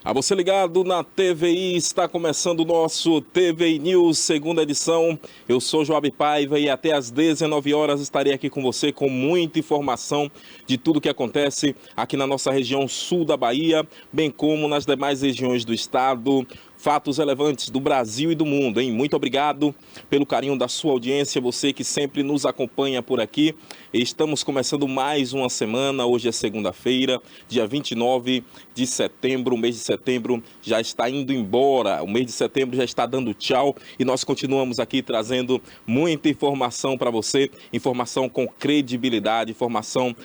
A você ligado na TVI, está começando o nosso TVI News, segunda edição. Eu sou Joab Paiva e até às 19 horas estarei aqui com você com muita informação de tudo que acontece aqui na nossa região sul da Bahia, bem como nas demais regiões do estado. Fatos relevantes do Brasil e do mundo, hein? Muito obrigado pelo carinho da sua audiência, você que sempre nos acompanha por aqui. Estamos começando mais uma semana, hoje é segunda-feira, dia 29 de setembro. O mês de setembro já está indo embora, o mês de setembro já está dando tchau e nós continuamos aqui trazendo muita informação para você, informação com credibilidade, informação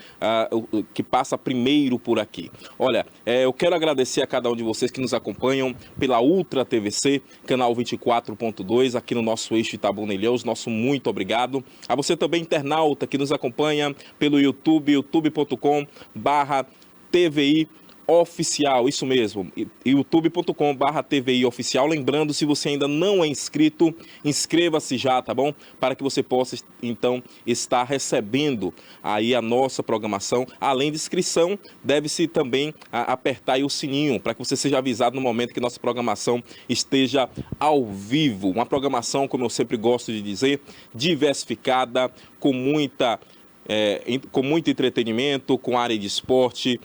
que passa primeiro por aqui. Olha, eu quero agradecer a cada um de vocês que nos acompanham pela Ultra TVC, canal 24.2, aqui no nosso eixo Itabuna-Ilhéus, nosso muito obrigado. A você também, internauta, que nos acompanha pelo YouTube, youtube.com/TVI Oficial, isso mesmo, youtube.com/TVI Oficial. Lembrando, se você ainda não é inscrito, inscreva-se já, tá bom? Para que você possa, então, estar recebendo aí a nossa programação. Além de inscrição, deve-se também apertar aí o sininho, para que você seja avisado no momento que nossa programação esteja ao vivo. Uma programação, como eu sempre gosto de dizer, diversificada, com muito entretenimento, com área de esporte,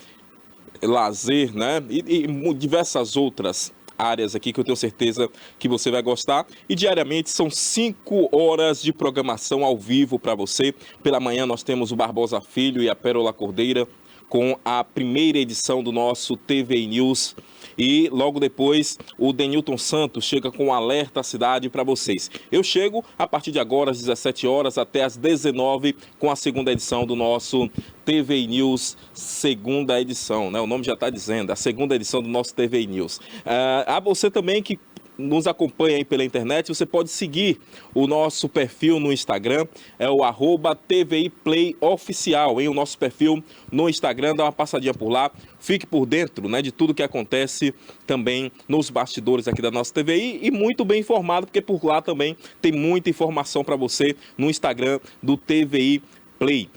lazer, né? E diversas outras áreas aqui que eu tenho certeza que você vai gostar. E diariamente são 5 horas de programação ao vivo para você. Pela manhã nós temos o Barbosa Filho e a Pérola Cordeira com a primeira edição do nosso TVI News. E logo depois o Denilton Santos chega com um alerta à cidade para vocês. Eu chego a partir de agora às 17 horas até às 19 com a segunda edição do nosso TVI News, segunda edição, né? O nome já está dizendo, a segunda edição do nosso TVI News. A você também que nos acompanha aí pela internet, você pode seguir o nosso perfil no Instagram, é o @TVI Play Oficial, hein? O nosso perfil no Instagram, dá uma passadinha por lá, fique por dentro, né, de tudo que acontece também nos bastidores aqui da nossa TVI e muito bem informado, porque por lá também tem muita informação para você no Instagram do TVI Play.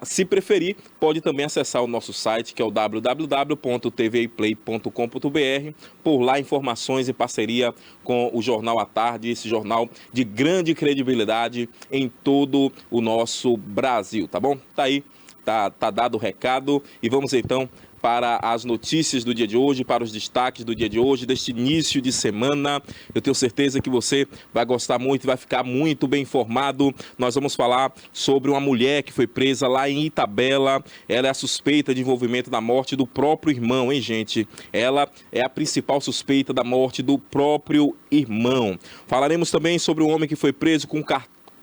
Se preferir, pode também acessar o nosso site, que é o www.tviplay.com.br. Por lá, informações em parceria com o Jornal à Tarde, esse jornal de grande credibilidade em todo o nosso Brasil, tá bom? Tá aí, tá dado o recado e vamos então para as notícias do dia de hoje, para os destaques do dia de hoje, deste início de semana. Eu tenho certeza que você vai gostar muito e vai ficar muito bem informado. Nós vamos falar sobre uma mulher que foi presa lá em Itabela. Ela é a suspeita de envolvimento na morte do próprio irmão, hein, gente? Ela é a principal suspeita da morte do próprio irmão. Falaremos também sobre um homem que foi preso com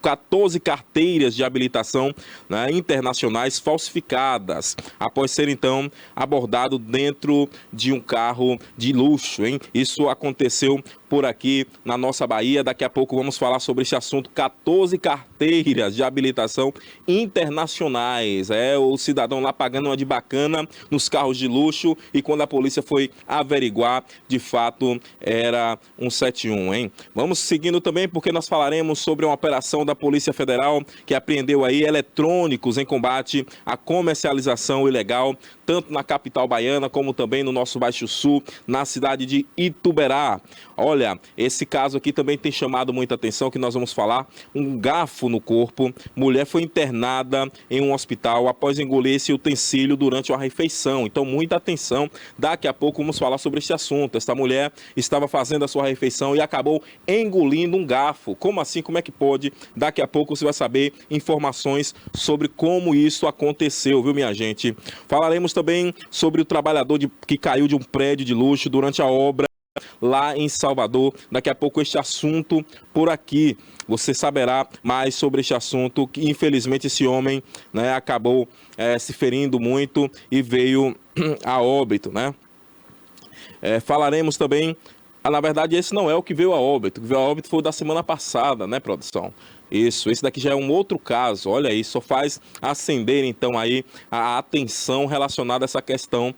14 carteiras de habilitação, né, internacionais falsificadas, após ser então abordado dentro de um carro de luxo, hein? Isso aconteceu por aqui na nossa Bahia. Daqui a pouco vamos falar sobre esse assunto. 14 carteiras de habilitação internacionais. O cidadão lá pagando uma de bacana nos carros de luxo e quando a polícia foi averiguar, de fato era um 71, hein? Vamos seguindo também porque nós falaremos sobre uma operação da Polícia Federal que apreendeu aí eletrônicos em combate à comercialização ilegal, tanto na capital baiana como também no nosso Baixo Sul, na cidade de Ituberá. Olha, esse caso aqui também tem chamado muita atenção, que nós vamos falar. Um garfo no corpo. Mulher foi internada em um hospital após engolir esse utensílio durante uma refeição. Então, muita atenção. Daqui a pouco vamos falar sobre esse assunto. Esta mulher estava fazendo a sua refeição e acabou engolindo um garfo. Como assim? Como é que pode? Daqui a pouco você vai saber informações sobre como isso aconteceu, viu, minha gente? Falaremos também sobre o trabalhador que caiu de um prédio de luxo durante a obra lá em Salvador. Daqui a pouco este assunto por aqui. Você saberá mais sobre este assunto, que infelizmente esse homem, né, acabou se ferindo muito e veio a óbito, né? Falaremos também, na verdade esse não é o que veio a óbito. O que veio a óbito foi o da semana passada, né, produção? Isso, esse daqui já é um outro caso, olha aí, só faz acender então aí a atenção relacionada a essa questão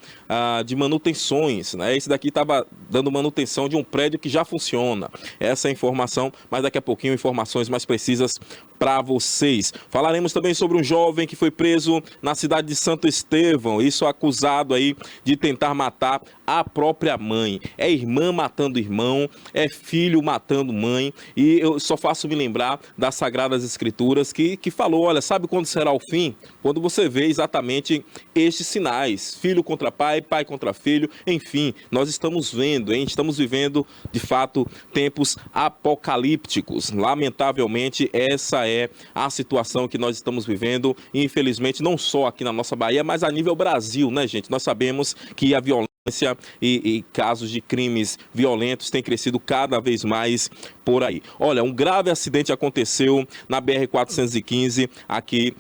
de manutenções, né? Esse daqui estava dando manutenção de um prédio que já funciona. Essa é a informação, mas daqui a pouquinho informações mais precisas para vocês. Falaremos também sobre um jovem que foi preso na cidade de Santo Estevão, isso acusado aí de tentar matar a própria mãe. É irmã matando irmão, é filho matando mãe, e eu só faço me lembrar das Sagradas Escrituras que falou, olha, sabe quando será o fim? Quando você vê exatamente estes sinais, filho contra pai, pai contra filho, enfim, nós estamos vendo, hein? Estamos vivendo, de fato, tempos apocalípticos. Lamentavelmente, essa é a situação que nós estamos vivendo, infelizmente, não só aqui na nossa Bahia, mas a nível Brasil, né, gente? Nós sabemos que a violência e casos de crimes violentos têm crescido cada vez mais por aí. Olha, um grave acidente aconteceu na BR-415, aqui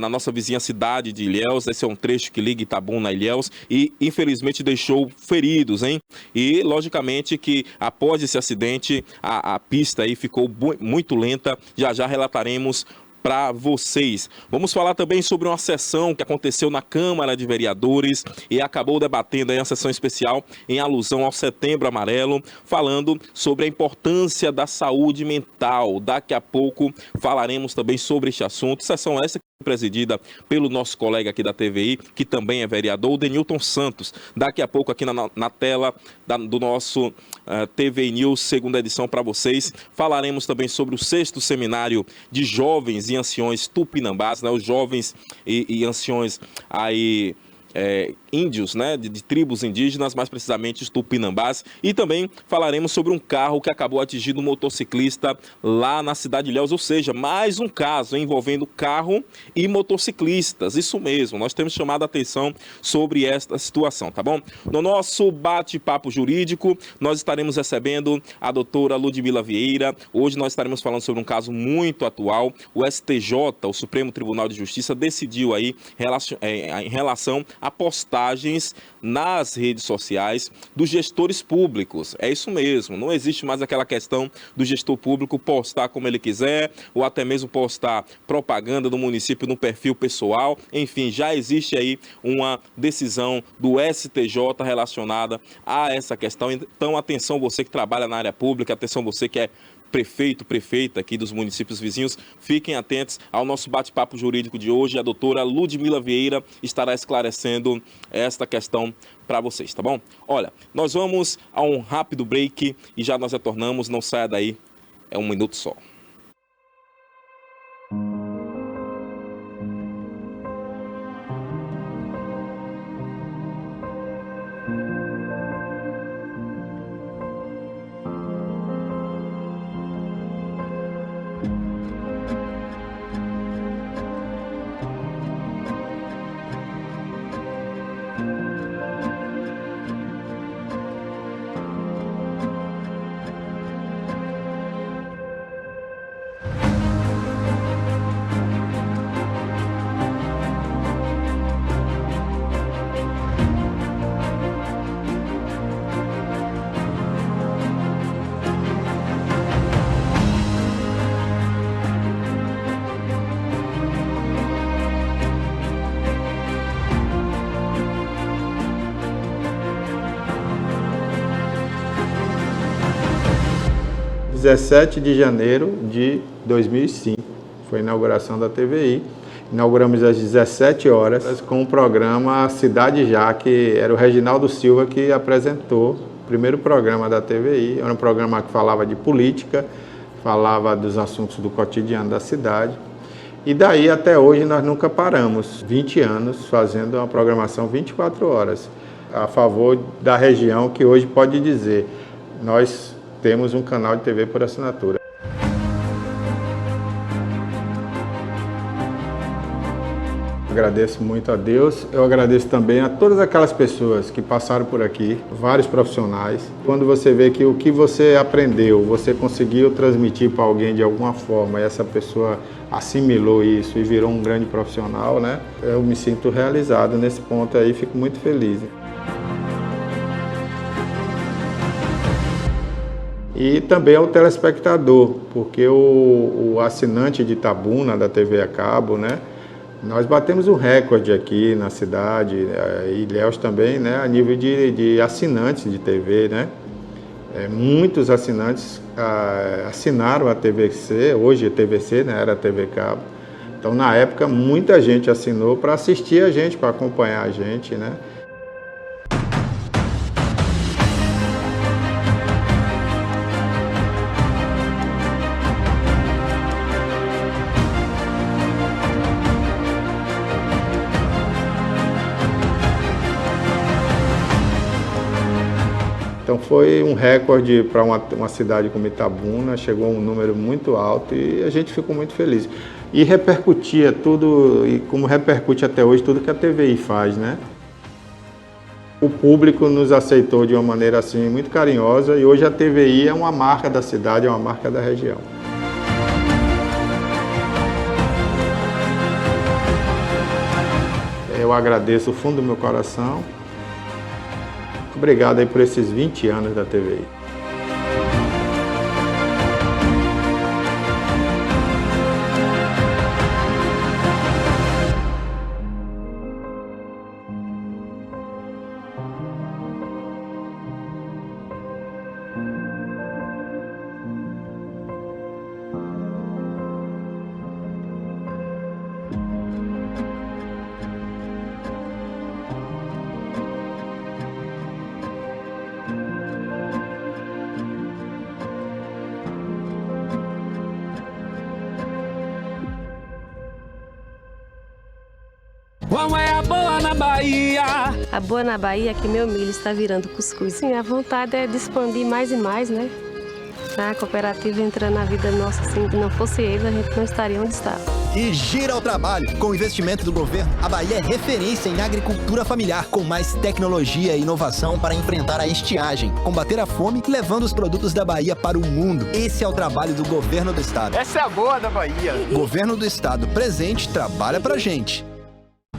na nossa vizinha cidade de Ilhéus. Esse é um trecho que liga Itabuna a Ilhéus e, infelizmente, deixou feridos, hein? E, logicamente, que após esse acidente, a pista aí ficou muito lenta. Já já relataremos para vocês. Vamos falar também sobre uma sessão que aconteceu na Câmara de Vereadores e acabou debatendo aí uma sessão especial em alusão ao Setembro Amarelo, falando sobre a importância da saúde mental. Daqui a pouco falaremos também sobre este assunto. Sessão essa presidida pelo nosso colega aqui da TVI, que também é vereador, o Denilton Santos. Daqui a pouco aqui na tela do nosso TVI News, segunda edição para vocês. Falaremos também sobre o 6º Seminário de Jovens e Anciões Tupinambás, né? Os jovens e anciões aí índios, né, de tribos indígenas, mais precisamente os tupinambás, e também falaremos sobre um carro que acabou atingindo um motociclista lá na cidade de Ilhéus, ou seja, mais um caso envolvendo carro e motociclistas, isso mesmo, nós temos chamado a atenção sobre esta situação, tá bom? No nosso bate-papo jurídico, nós estaremos recebendo a doutora Ludmila Vieira. Hoje nós estaremos falando sobre um caso muito atual. O STJ, o Supremo Tribunal de Justiça, decidiu aí em relação a postagens nas redes sociais dos gestores públicos. É isso mesmo, não existe mais aquela questão do gestor público postar como ele quiser, ou até mesmo postar propaganda do município no perfil pessoal. Enfim, já existe aí uma decisão do STJ relacionada a essa questão. Então, atenção você que trabalha na área pública, atenção você que é prefeito, prefeita aqui dos municípios vizinhos, fiquem atentos ao nosso bate-papo jurídico de hoje. A doutora Ludmila Vieira estará esclarecendo esta questão para vocês, tá bom? Olha, nós vamos a um rápido break e já nós retornamos, não saia daí, é um minuto só. Dia 17 de janeiro de 2005, foi a inauguração da TVI. Inauguramos às 17 horas com o programa Cidade Já, que era o Reginaldo Silva que apresentou o primeiro programa da TVI. Era um programa que falava de política, falava dos assuntos do cotidiano da cidade. E daí até hoje nós nunca paramos, 20 anos fazendo uma programação 24 horas, a favor da região, que hoje pode dizer, nós temos um canal de TV por assinatura. Agradeço muito a Deus, eu agradeço também a todas aquelas pessoas que passaram por aqui, vários profissionais. Quando você vê que o que você aprendeu, você conseguiu transmitir para alguém de alguma forma, e essa pessoa assimilou isso e virou um grande profissional, né? Eu me sinto realizado nesse ponto aí, fico muito e também ao telespectador, porque o assinante de Itabuna, da TV a cabo, né, nós batemos um recorde aqui na cidade, e Ilhéus também, né, a nível de assinantes de TV, né. Muitos assinantes assinaram a TVC, hoje a TVC, né, era a TV Cabo. Então, na época, muita gente assinou para assistir a gente, para acompanhar a gente, né. Então foi um recorde para uma cidade como Itabuna, chegou a um número muito alto e a gente ficou muito feliz. E repercutia tudo, e como repercute até hoje, tudo que a TVI faz, né? O público nos aceitou de uma maneira assim muito carinhosa e hoje a TVI é uma marca da cidade, é uma marca da região. Eu agradeço do fundo do meu coração. Obrigado aí por esses 20 anos da TVI. Qual é a boa na Bahia? A boa na Bahia é que meu milho está virando cuscuz. Sim, a vontade é de expandir mais e mais, né? A cooperativa entrando na vida nossa, assim, se não fosse eles, a gente não estaria onde está. E gira o trabalho. Com o investimento do governo, a Bahia é referência em agricultura familiar, com mais tecnologia e inovação para enfrentar a estiagem, combater a fome, levando os produtos da Bahia para o mundo. Esse é o trabalho do governo do estado. Essa é a boa da Bahia. Governo do estado presente, trabalha pra gente.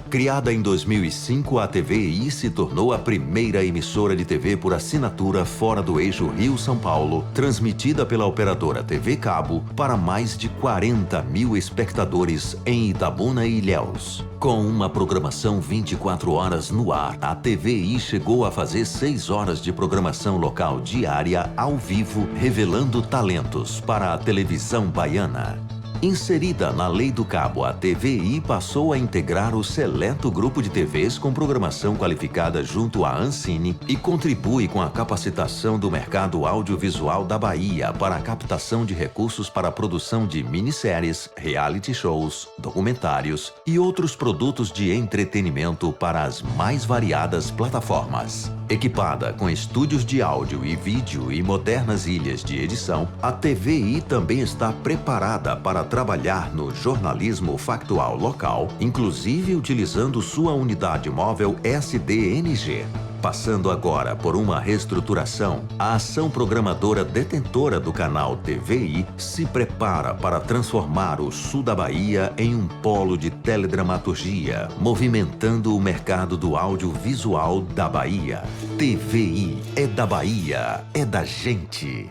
Criada em 2005, a TVI se tornou a primeira emissora de TV por assinatura fora do eixo Rio-São Paulo, transmitida pela operadora TV Cabo para mais de 40 mil espectadores em Itabuna e Ilhéus. Com uma programação 24 horas no ar, a TVI chegou a fazer 6 horas de programação local diária ao vivo, revelando talentos para a televisão baiana. Inserida na Lei do Cabo, a TVI passou a integrar o seleto grupo de TVs com programação qualificada junto à Ancine e contribui com a capacitação do mercado audiovisual da Bahia para a captação de recursos para a produção de minisséries, reality shows, documentários e outros produtos de entretenimento para as mais variadas plataformas. Equipada com estúdios de áudio e vídeo e modernas ilhas de edição, a TVI também está preparada para trabalhar no jornalismo factual local, inclusive utilizando sua unidade móvel SDNG. Passando agora por uma reestruturação, a ação programadora detentora do canal TVI se prepara para transformar o sul da Bahia em um polo de teledramaturgia, movimentando o mercado do audiovisual da Bahia. TVI é da Bahia, é da gente.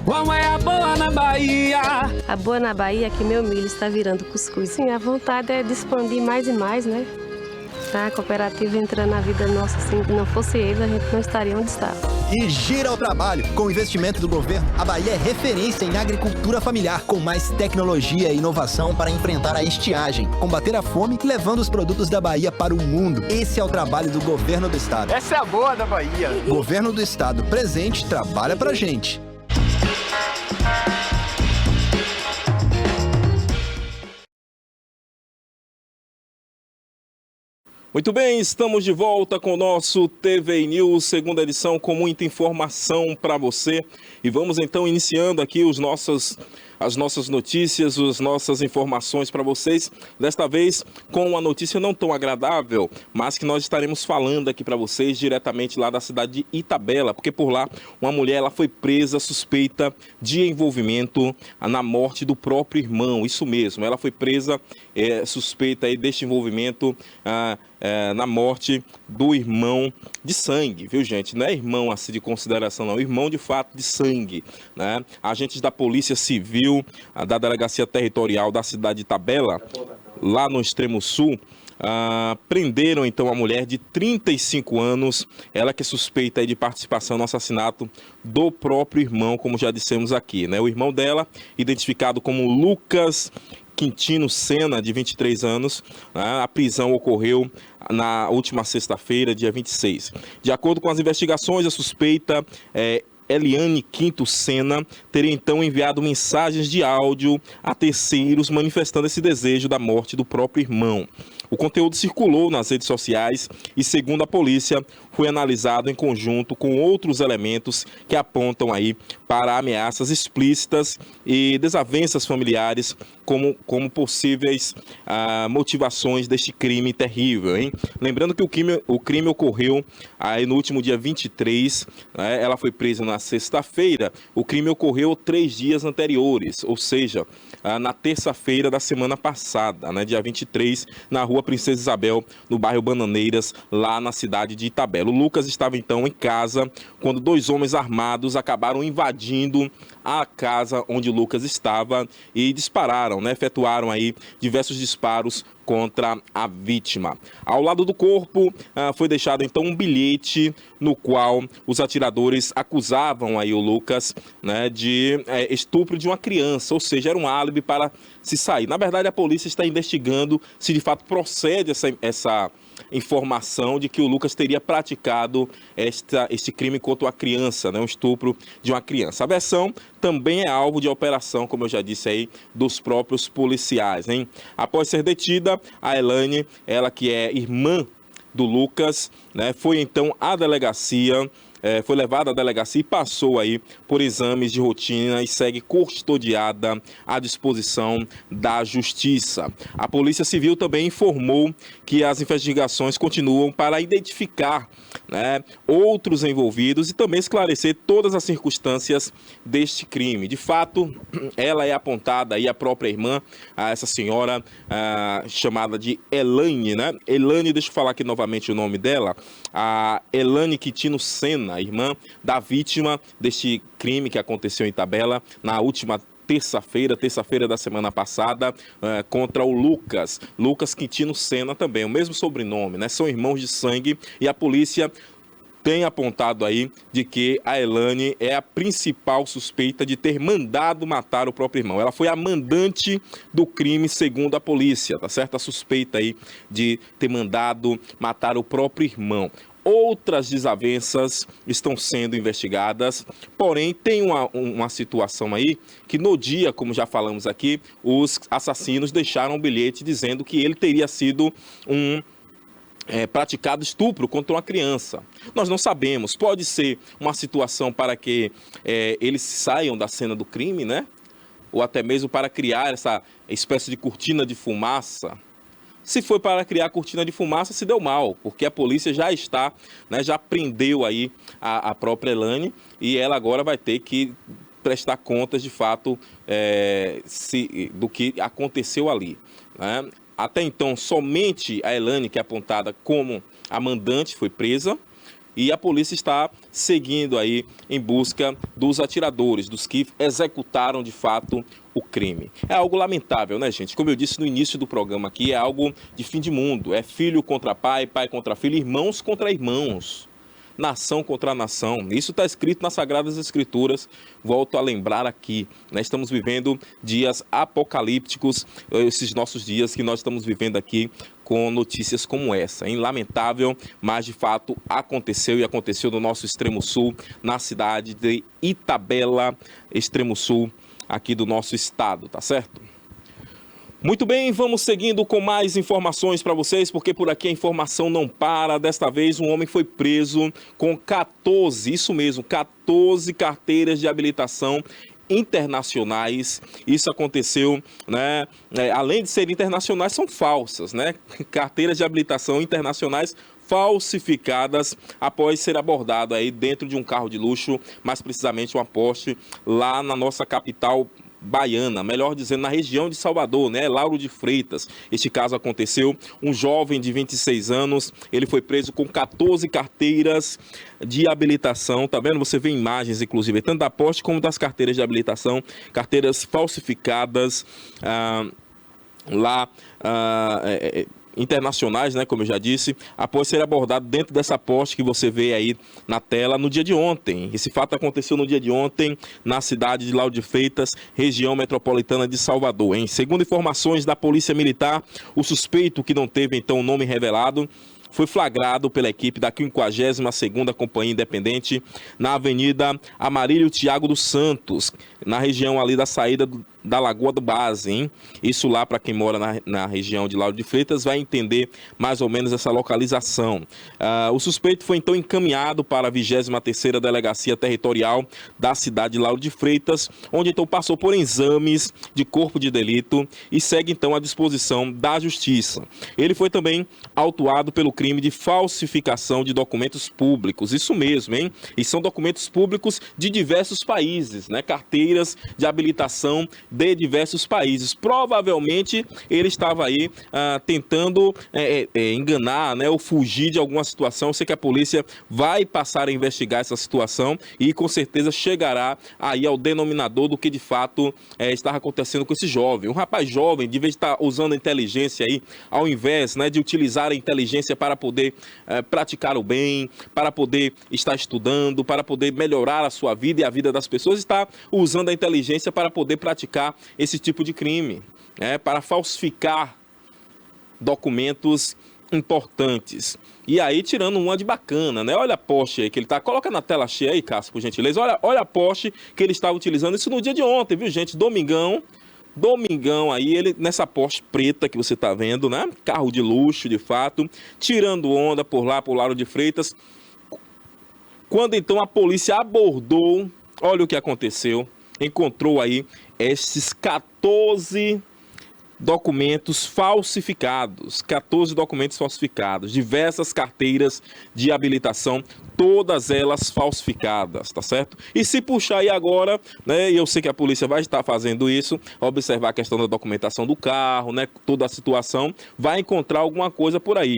Qual é a boa na Bahia? A boa na Bahia é que meu milho está virando cuscuz. Sim, a vontade é de expandir mais e mais, né? A cooperativa entrando na vida nossa, assim, se não fosse eles, a gente não estaria onde está. E gira o trabalho. Com o investimento do governo, a Bahia é referência em agricultura familiar, com mais tecnologia e inovação para enfrentar a estiagem, combater a fome, levando os produtos da Bahia para o mundo. Esse é o trabalho do governo do estado. Essa é a boa da Bahia. Governo do estado presente, trabalha pra gente. Muito bem, estamos de volta com o nosso TVI News, segunda edição, com muita informação para você. E vamos então iniciando aqui os nossos as nossas notícias, as nossas informações para vocês. Desta vez com uma notícia não tão agradável, mas que nós estaremos falando aqui para vocês diretamente lá da cidade de Itabela, porque por lá uma mulher ela foi presa suspeita de envolvimento na morte do próprio irmão. Isso mesmo, ela foi presa suspeita aí deste envolvimento na morte do irmão de sangue, viu, gente? Não é irmão assim de consideração, não, irmão de fato de sangue, né? Agentes da Polícia Civil, da Delegacia Territorial da cidade de Itabela, lá no extremo sul, prenderam então a mulher de 35 anos, ela que é suspeita aí de participação no assassinato do próprio irmão, como já dissemos aqui, né? O irmão dela, identificado como Lucas Quintino Sena, de 23 anos, a prisão ocorreu na última sexta-feira, dia 26. De acordo com as investigações, a suspeita Eliane Quinto Sena teria então enviado mensagens de áudio a terceiros manifestando esse desejo da morte do próprio irmão. O conteúdo circulou nas redes sociais e, segundo a polícia, foi analisado em conjunto com outros elementos que apontam aí para ameaças explícitas e desavenças familiares como possíveis motivações deste crime terrível, hein? Lembrando que o crime ocorreu aí no último dia 23, né? Ela foi presa na sexta-feira. O crime ocorreu 3 dias anteriores, ou seja, na terça-feira da semana passada, né? Dia 23, na rua Princesa Isabel, no bairro Bananeiras, lá na cidade de Itabela. O Lucas estava então em casa quando 2 homens armados acabaram invadindo a casa onde o Lucas estava e dispararam, né? Efetuaram aí diversos disparos contra a vítima. Ao lado do corpo foi deixado então um bilhete no qual os atiradores acusavam aí o Lucas, né, de estupro de uma criança, ou seja, era um álibi para se sair. Na verdade, a polícia está investigando se de fato procede essa informação de que o Lucas teria praticado este crime contra uma criança, né, um estupro de uma criança. A versão também é alvo de operação, como eu já disse aí, dos próprios policiais, hein? Após ser detida, a Eliane, ela que é irmã do Lucas, né, foi então à delegacia, foi levada à delegacia e passou aí por exames de rotina e segue custodiada à disposição da Justiça. A Polícia Civil também informou que as investigações continuam para identificar, né, outros envolvidos e também esclarecer todas as circunstâncias deste crime. De fato, ela é apontada aí, a própria irmã, essa senhora chamada de Eliane, né? Eliane, deixa eu falar aqui novamente o nome dela, a Eliane Quintino Sena, a irmã da vítima deste crime que aconteceu em Itabela na última terça-feira da semana passada, contra o Lucas Quintino Sena também, o mesmo sobrenome, né? São irmãos de sangue e a polícia tem apontado aí de que a Eliane é a principal suspeita de ter mandado matar o próprio irmão. Ela foi a mandante do crime, segundo a polícia, tá certo? A suspeita aí de ter mandado matar o próprio irmão. Outras desavenças estão sendo investigadas, porém tem uma situação aí que no dia, como já falamos aqui, os assassinos deixaram um bilhete dizendo que ele teria sido praticado estupro contra uma criança. Nós não sabemos, pode ser uma situação para que eles saiam da cena do crime, né? Ou até mesmo para criar essa espécie de cortina de fumaça. Se foi para criar cortina de fumaça, se deu mal, porque a polícia já está, né, já prendeu aí a própria Eliane e ela agora vai ter que prestar contas de fato do que aconteceu ali, né? Até então, somente a Eliane, que é apontada como a mandante, foi presa. E a polícia está seguindo aí em busca dos atiradores, dos que executaram de fato o crime. É algo lamentável, né, gente? Como eu disse no início do programa aqui, é algo de fim de mundo. É filho contra pai, pai contra filho, irmãos contra irmãos. Nação contra nação. Isso está escrito nas Sagradas Escrituras. Volto a lembrar aqui, né? Estamos vivendo dias apocalípticos, esses nossos dias que nós estamos vivendo aqui com notícias como essa, hein? Lamentável, mas de fato aconteceu e aconteceu no nosso extremo sul, na cidade de Itabela, extremo sul aqui do nosso estado, tá certo? Muito bem, vamos seguindo com mais informações para vocês, porque por aqui a informação não para. Desta vez, um homem foi preso com 14, isso mesmo, 14 carteiras de habilitação internacionais. Isso aconteceu, né? Além de serem internacionais, são falsas, né? Carteiras de habilitação internacionais falsificadas após ser abordado aí dentro de um carro de luxo, mais precisamente uma Porsche, lá na nossa capital baiana, melhor dizendo, na região de Salvador, né? Lauro de Freitas. Este caso aconteceu, um jovem de 26 anos, ele foi preso com 14 carteiras de habilitação, tá vendo? Você vê imagens, inclusive, tanto da Porsche como das carteiras de habilitação, carteiras falsificadas internacionais, né, como eu já disse, após ser abordado dentro dessa Porsche que você vê aí na tela no dia de ontem. Esse fato aconteceu no dia de ontem na cidade de Lauro de Freitas, região metropolitana de Salvador. Segundo informações da Polícia Militar, o suspeito, que não teve então o nome revelado, foi flagrado pela equipe da 52ª Companhia Independente na Avenida Amarílio Tiago dos Santos, na região ali da saída da Lagoa do Base, hein? Isso lá, para quem mora na região de Lauro de Freitas, vai entender mais ou menos essa localização. O suspeito foi então encaminhado para a 23ª Delegacia Territorial da cidade de Lauro de Freitas, onde então passou por exames de corpo de delito e segue então à disposição da Justiça. Ele foi também autuado pelo crime de falsificação de documentos públicos. Isso mesmo, hein? E são documentos públicos de diversos países, né? Carteiras de habilitação de diversos países. Provavelmente ele estava aí tentando enganar, né, ou fugir de alguma situação. Eu sei que a polícia vai passar a investigar essa situação e com certeza chegará aí ao denominador do que de fato estava acontecendo com esse jovem. Um rapaz jovem, de vez de estar usando a inteligência aí, ao invés, né, de utilizar a inteligência para poder praticar o bem, para poder estar estudando, para poder melhorar a sua vida e a vida das pessoas, está usando a inteligência para poder praticar esse tipo de crime, né, para falsificar documentos importantes. E aí, tirando uma de bacana, né? Olha a Porsche aí que ele tá. Coloca na tela cheia aí, Cássio, por gentileza. Olha a Porsche que ele estava utilizando. Isso no dia de ontem, viu, gente? Domingão aí, ele nessa Porsche preta que você tá vendo, né? Carro de luxo, de fato, tirando onda por lá, por Lauro de Freitas. Quando então a polícia abordou, olha o que aconteceu. Encontrou aí esses 14 documentos falsificados, diversas carteiras de habilitação, todas elas falsificadas, tá certo? E se puxar aí agora, né, e eu sei que a polícia vai estar fazendo isso, observar a questão da documentação do carro, né, toda a situação, vai encontrar alguma coisa por aí.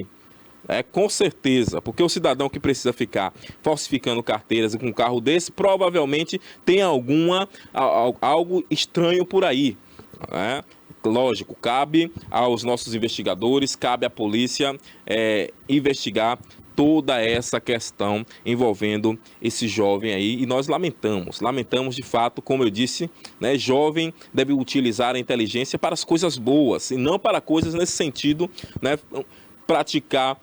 Com certeza, porque o cidadão que precisa ficar falsificando carteiras e com um carro desse, provavelmente tem algo estranho por aí, né? Lógico, cabe aos nossos investigadores, cabe à polícia investigar toda essa questão envolvendo esse jovem aí, e nós lamentamos de fato, como eu disse, né, jovem deve utilizar a inteligência para as coisas boas e não para coisas nesse sentido, né, praticar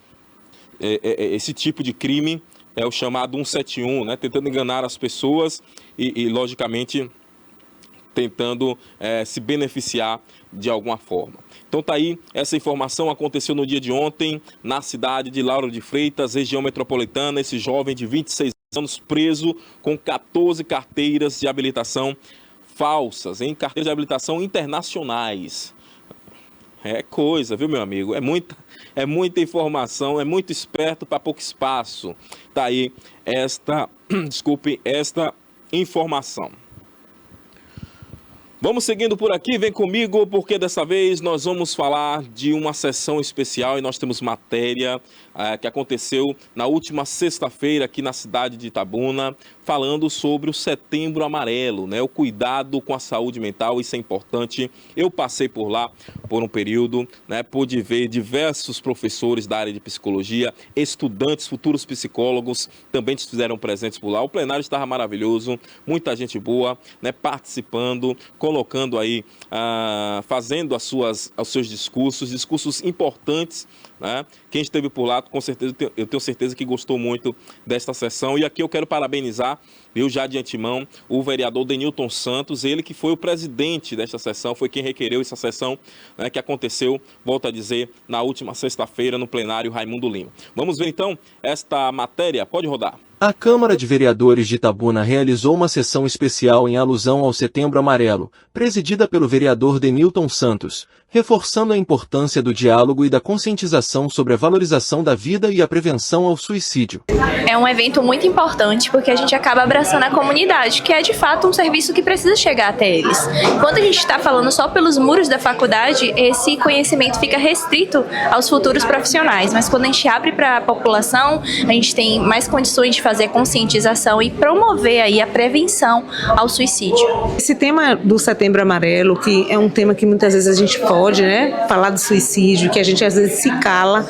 esse tipo de crime, é o chamado 171, né? Tentando enganar as pessoas e logicamente, tentando se beneficiar de alguma forma. Então tá aí, essa informação aconteceu no dia de ontem, na cidade de Lauro de Freitas, região metropolitana. Esse jovem de 26 anos preso com 14 carteiras de habilitação falsas, hein? Carteiras de habilitação internacionais. É coisa, viu, meu amigo? É muita informação, é muito esperto para pouco espaço. Tá aí esta informação. Vamos seguindo por aqui, vem comigo, porque dessa vez nós vamos falar de uma sessão especial e nós temos matéria que aconteceu na última sexta-feira aqui na cidade de Itabuna, falando sobre o Setembro Amarelo, né? O cuidado com a saúde mental, isso é importante. Eu passei por lá por um período, né? Pude ver diversos professores da área de psicologia, estudantes, futuros psicólogos também estiveram presentes por lá. O plenário estava maravilhoso, muita gente boa, né? Participando, colocando aí, fazendo os seus discursos importantes, né? Quem esteve por lá, com certeza, eu tenho certeza que gostou muito desta sessão. E aqui eu quero parabenizar viu, já de antemão, o vereador Denilton Santos, ele que foi o presidente desta sessão, foi quem requereu essa sessão, né, que aconteceu, volto a dizer, na última sexta-feira no plenário Raimundo Lima. Vamos ver então esta matéria, pode rodar. A Câmara de Vereadores de Itabuna realizou uma sessão especial em alusão ao Setembro Amarelo, presidida pelo vereador Denilton Santos, reforçando a importância do diálogo e da conscientização sobre a valorização da vida e a prevenção ao suicídio. É um evento muito importante porque a gente acaba abraçando a comunidade, que é de fato um serviço que precisa chegar até eles. Quando a gente está falando só pelos muros da faculdade, esse conhecimento fica restrito aos futuros profissionais, mas quando a gente abre para a população, a gente tem mais condições de fazer conscientização e promover aí a prevenção ao suicídio. Esse tema do Setembro Amarelo, que é um tema que muitas vezes a gente pode, né, falar do suicídio, que a gente às vezes se cala,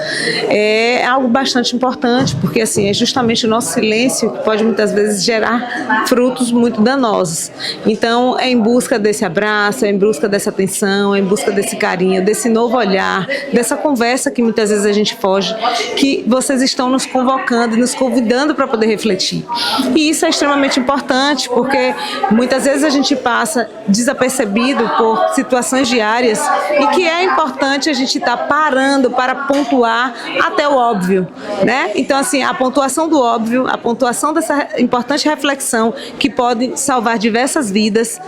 é algo bastante importante, porque assim, é justamente o nosso silêncio que pode muitas vezes gerar frutos muito danosos. Então, é em busca desse abraço, é em busca dessa atenção, é em busca desse carinho, desse novo olhar, dessa conversa que muitas vezes a gente foge, que vocês estão nos convocando e nos convidando para poder refletir. E isso é extremamente importante, porque muitas vezes a gente passa desapercebido por situações diárias e que é importante a gente estar parando para pontuar até o óbvio, né? Então, assim, a pontuação do óbvio, a pontuação dessa importante reflexão que pode salvar diversas vidas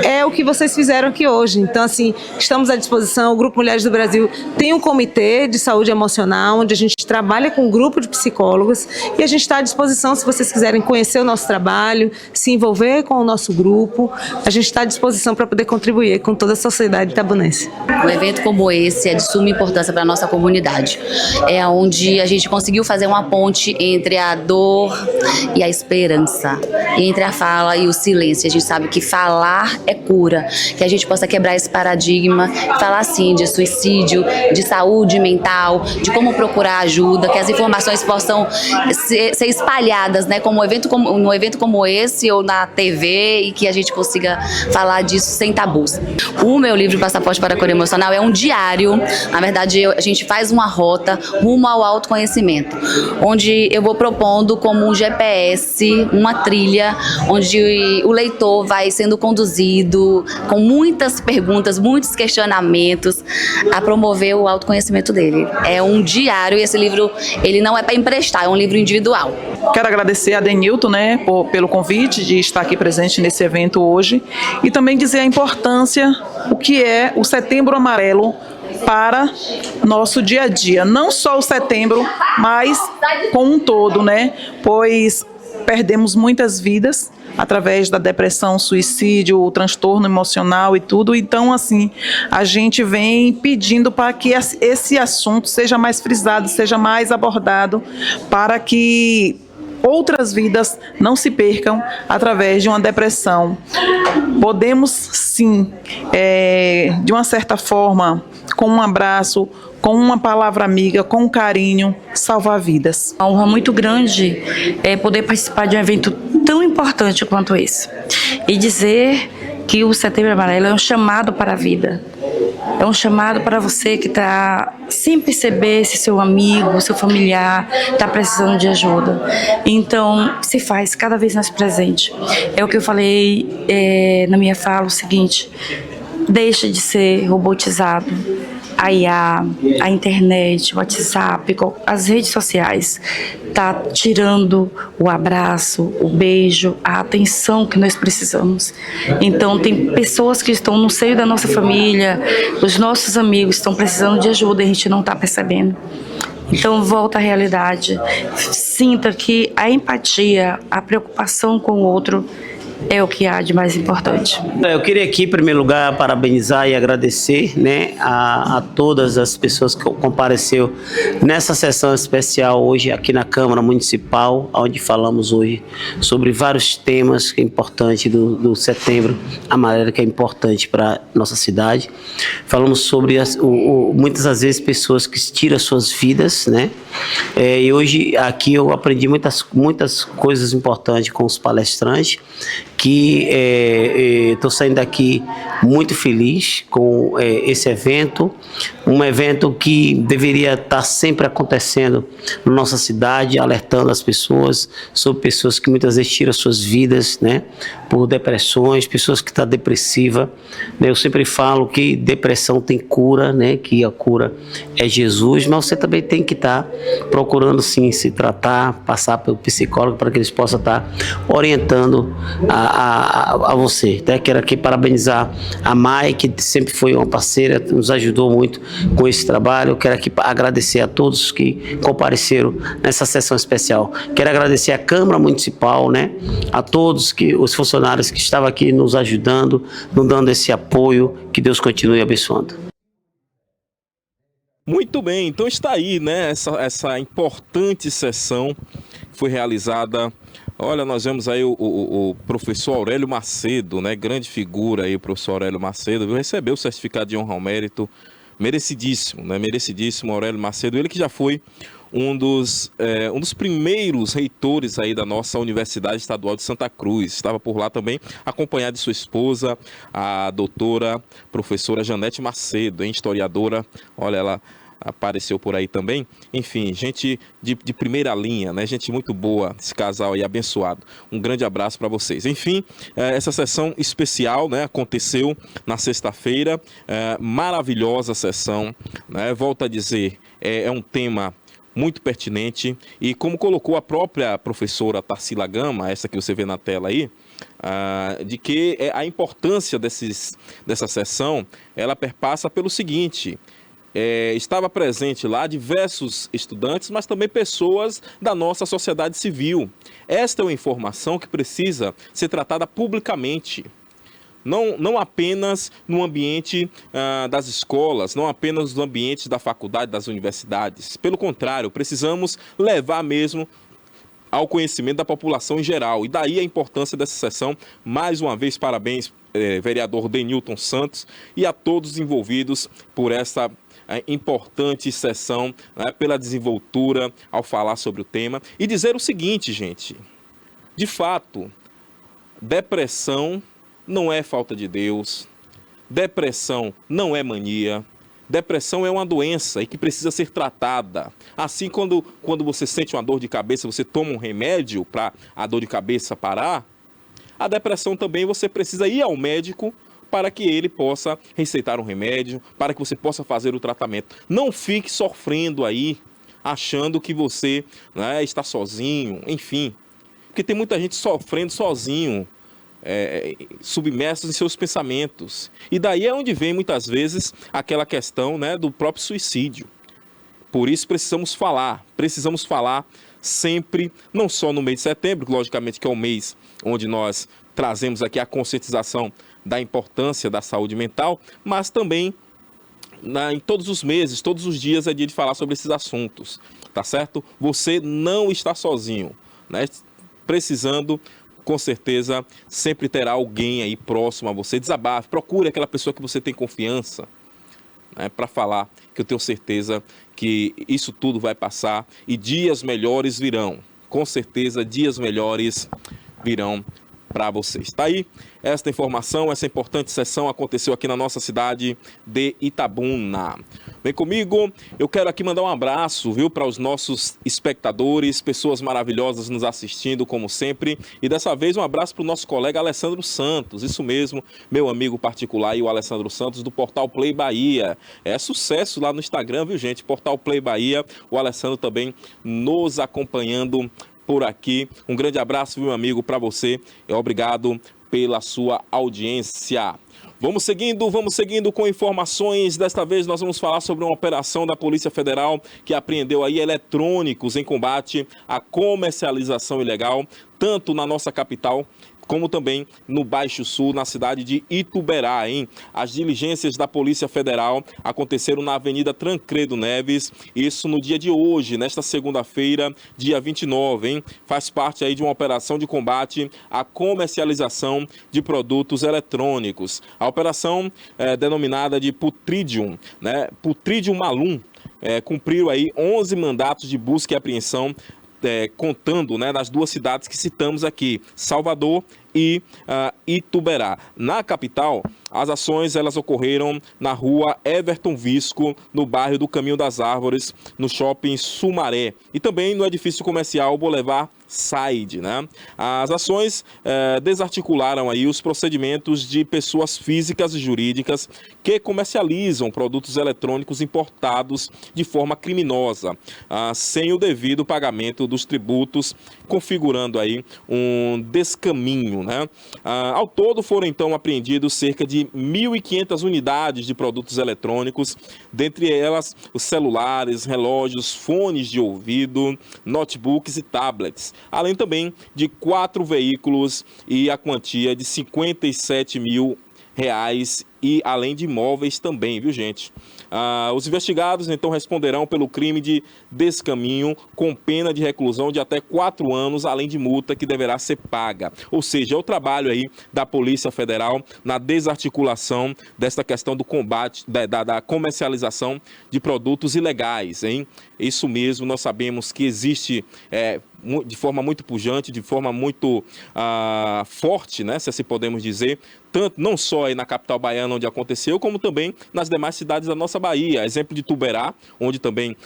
é o que vocês fizeram aqui hoje. Então, assim, estamos à disposição. O Grupo Mulheres do Brasil tem um comitê de saúde emocional, onde a gente trabalha com um grupo de psicólogos e a gente está à disposição se vocês quiserem conhecer o nosso trabalho, se envolver com o nosso grupo. A gente está à disposição para poder contribuir com toda a sociedade itabunense. Um evento como esse é de suma importância para a nossa comunidade. É onde a gente conseguiu fazer uma ponte entre a dor e a esperança, entre a fala e o silêncio. A gente sabe que falar é cura, que a gente possa quebrar esse paradigma, falar sim de suicídio, de saúde mental, de como procurar ajuda, que as informações possam ser espalhadas, né, como num evento como esse ou na TV, e que a gente consiga falar disso sem tabus. O meu livro Passaporte para a Cura Emocional é um diário. Na verdade, a gente faz uma rota rumo ao autoconhecimento, onde eu vou propondo como um GPS, uma trilha, onde o leitor vai sendo conduzido com muitas perguntas, muitos questionamentos, a promover o autoconhecimento dele. É um diário e esse livro, ele não é para emprestar, é um livro individual. Quero agradecer a Denilton, né, pelo convite de estar aqui presente nesse evento hoje e também dizer a importância, o que é o Setembro Amarelo para nosso dia a dia. Não só o setembro, mas com um todo, né, pois perdemos muitas vidas através da depressão, suicídio, o transtorno emocional e tudo. Então, assim, a gente vem pedindo para que esse assunto seja mais frisado, seja mais abordado, para que outras vidas não se percam através de uma depressão. Podemos, sim, de uma certa forma, com um abraço, com uma palavra amiga, com um carinho, salvar vidas. Uma honra muito grande é poder participar de um evento tão importante quanto esse. E dizer que o Setembro Amarelo é um chamado para a vida. É um chamado para você que está sem perceber se seu amigo, seu familiar está precisando de ajuda. Então, se faz cada vez mais presente. É o que eu falei na minha fala, o seguinte: deixa de ser robotizado. A IA, a internet, o WhatsApp, as redes sociais tá tirando o abraço, o beijo, a atenção que nós precisamos. Então tem pessoas que estão no seio da nossa família, os nossos amigos estão precisando de ajuda e a gente não está percebendo. Então volta à realidade, sinta que a empatia, a preocupação com o outro é o que há de mais importante. Eu queria aqui, em primeiro lugar, parabenizar e agradecer, né, a todas as pessoas que compareceu nessa sessão especial hoje aqui na Câmara Municipal, onde falamos hoje sobre vários temas que é importante do Setembro Amarelo, que é importante para nossa cidade. Falamos sobre muitas das vezes pessoas que tiram suas vidas, né? E hoje aqui eu aprendi muitas coisas importantes com os palestrantes. que estou saindo daqui muito feliz com esse evento, um evento que deveria estar sempre acontecendo na nossa cidade, alertando as pessoas sobre pessoas que muitas vezes tiram suas vidas, né, por depressões, pessoas que estão depressivas. Eu sempre falo que depressão tem cura, né, que a cura é Jesus, mas você também tem que estar procurando sim se tratar, passar pelo psicólogo para que eles possam estar orientando a você. Até quero aqui parabenizar a Mai, que sempre foi uma parceira, nos ajudou muito com esse trabalho. Eu quero aqui agradecer a todos que compareceram nessa sessão especial. Quero agradecer à Câmara Municipal, né, a todos os funcionários que estavam aqui nos ajudando, nos dando esse apoio. Que Deus continue abençoando. Muito bem, então está aí, né, essa importante sessão foi realizada. Olha, nós vemos aí o professor Aurélio Macedo, né, grande figura aí, o professor Aurélio Macedo, recebeu o certificado de honra ao mérito, merecidíssimo, né, merecidíssimo, Aurélio Macedo, ele que já foi um dos primeiros reitores aí da nossa Universidade Estadual de Santa Cruz. Estava por lá também, acompanhado de sua esposa, a doutora professora Janete Macedo, historiadora, olha, ela apareceu por aí também. Enfim, gente de primeira linha, né? Gente muito boa, esse casal aí abençoado. Um grande abraço para vocês. Enfim, essa sessão especial, né, aconteceu na sexta-feira, maravilhosa sessão, né? Volto a dizer, é um tema muito pertinente e como colocou a própria professora Tarsila Gama, essa que você vê na tela aí, de que a importância dessa sessão, ela perpassa pelo seguinte: estava presente lá diversos estudantes, mas também pessoas da nossa sociedade civil. Esta é uma informação que precisa ser tratada publicamente. Não apenas no ambiente das escolas, não apenas no ambiente da faculdade, das universidades. Pelo contrário, precisamos levar mesmo ao conhecimento da população em geral. E daí a importância dessa sessão. Mais uma vez, parabéns, vereador Denilton Santos, e a todos os envolvidos por essa importante sessão, né, pela desenvoltura ao falar sobre o tema. E dizer o seguinte, gente, de fato, depressão não é falta de Deus, depressão não é mania, depressão é uma doença e que precisa ser tratada. Assim, quando você sente uma dor de cabeça, você toma um remédio para a dor de cabeça parar, a depressão também você precisa ir ao médico para que ele possa receitar um remédio, para que você possa fazer o tratamento. Não fique sofrendo aí, achando que você, né, está sozinho, enfim, porque tem muita gente sofrendo sozinho, submersos em seus pensamentos. E daí é onde vem muitas vezes aquela questão, né, do próprio suicídio. Por isso precisamos falar sempre, não só no mês de setembro, logicamente que é o mês onde nós trazemos aqui a conscientização da importância da saúde mental, mas também em todos os meses, todos os dias é dia de falar sobre esses assuntos, tá certo? Você não está sozinho, né? Precisando, com certeza, sempre terá alguém aí próximo a você. Desabafe, procure aquela pessoa que você tem confiança, né, para falar, que eu tenho certeza que isso tudo vai passar e dias melhores virão. Com certeza, dias melhores virão para vocês. Tá aí esta informação, essa importante sessão aconteceu aqui na nossa cidade de Itabuna. Vem comigo, eu quero aqui mandar um abraço, viu, para os nossos espectadores, pessoas maravilhosas nos assistindo, como sempre. E dessa vez um abraço para o nosso colega Alessandro Santos, isso mesmo, meu amigo particular, e o Alessandro Santos do Portal Play Bahia. É sucesso lá no Instagram, viu, gente? Portal Play Bahia, o Alessandro também nos acompanhando por aqui. Um grande abraço, meu amigo, para você. Obrigado pela sua audiência. Vamos seguindo com informações. Desta vez nós vamos falar sobre uma operação da Polícia Federal que apreendeu aí eletrônicos em combate à comercialização ilegal, tanto na nossa capital como também no Baixo Sul, na cidade de Ituberá, hein? As diligências da Polícia Federal aconteceram na Avenida Tancredo Neves, isso no dia de hoje, nesta segunda-feira, dia 29, hein? Faz parte aí de uma operação de combate à comercialização de produtos eletrônicos. A operação é denominada de Putridium, né? Putridium Malum, cumpriu aí 11 mandatos de busca e apreensão, contando, né, nas duas cidades que citamos aqui, Salvador e Ituberá. Na capital, as ações elas ocorreram na rua Everton Visco, no bairro do Caminho das Árvores, no shopping Sumaré, e também no edifício comercial Boulevard Said, né? As ações desarticularam aí os procedimentos de pessoas físicas e jurídicas que comercializam produtos eletrônicos importados de forma criminosa, sem o devido pagamento dos tributos, configurando aí um descaminho, né? Ao todo foram então apreendidos cerca de 1.500 unidades de produtos eletrônicos, dentre elas os celulares, relógios, fones de ouvido, notebooks e tablets, além também de 4 veículos e a quantia de R$57 mil e além de imóveis também, viu, gente? Os investigados então responderão pelo crime de descaminho com pena de reclusão de até 4 anos, além de multa que deverá ser paga. Ou seja, é o trabalho aí da Polícia Federal na desarticulação desta questão do combate, da comercialização de produtos ilegais, hein? Isso mesmo, nós sabemos que existe de forma muito pujante, de forma muito forte, né, se assim podemos dizer, tanto não só aí na capital baiana onde aconteceu, como também nas demais cidades da nossa Bahia. Exemplo de Ituberá, onde também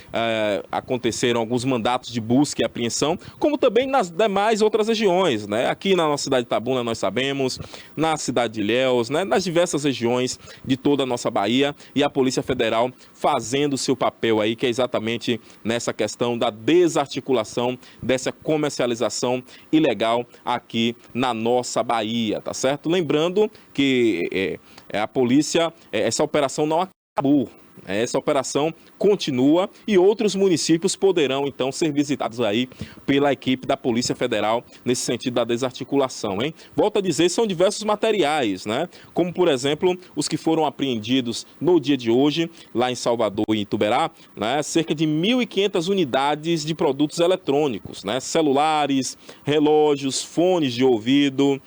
aconteceram alguns mandatos de busca e apreensão, como também nas demais outras regiões, né? Aqui na nossa cidade de Itabuna nós sabemos, na cidade de Ilhéus, né? Nas diversas regiões de toda a nossa Bahia, e a Polícia Federal fazendo o seu papel aí, que é exatamente nessa questão da desarticulação dessa comercialização ilegal aqui na nossa Bahia, tá certo? Lembrando que a polícia, essa operação não acabou. Essa operação continua e outros municípios poderão então ser visitados aí pela equipe da Polícia Federal nesse sentido da desarticulação, hein? Volto a dizer, são diversos materiais, né? Como por exemplo, os que foram apreendidos no dia de hoje, lá em Salvador e Ituberá, né? Cerca de 1.500 unidades de produtos eletrônicos, né? Celulares, relógios, fones de ouvido,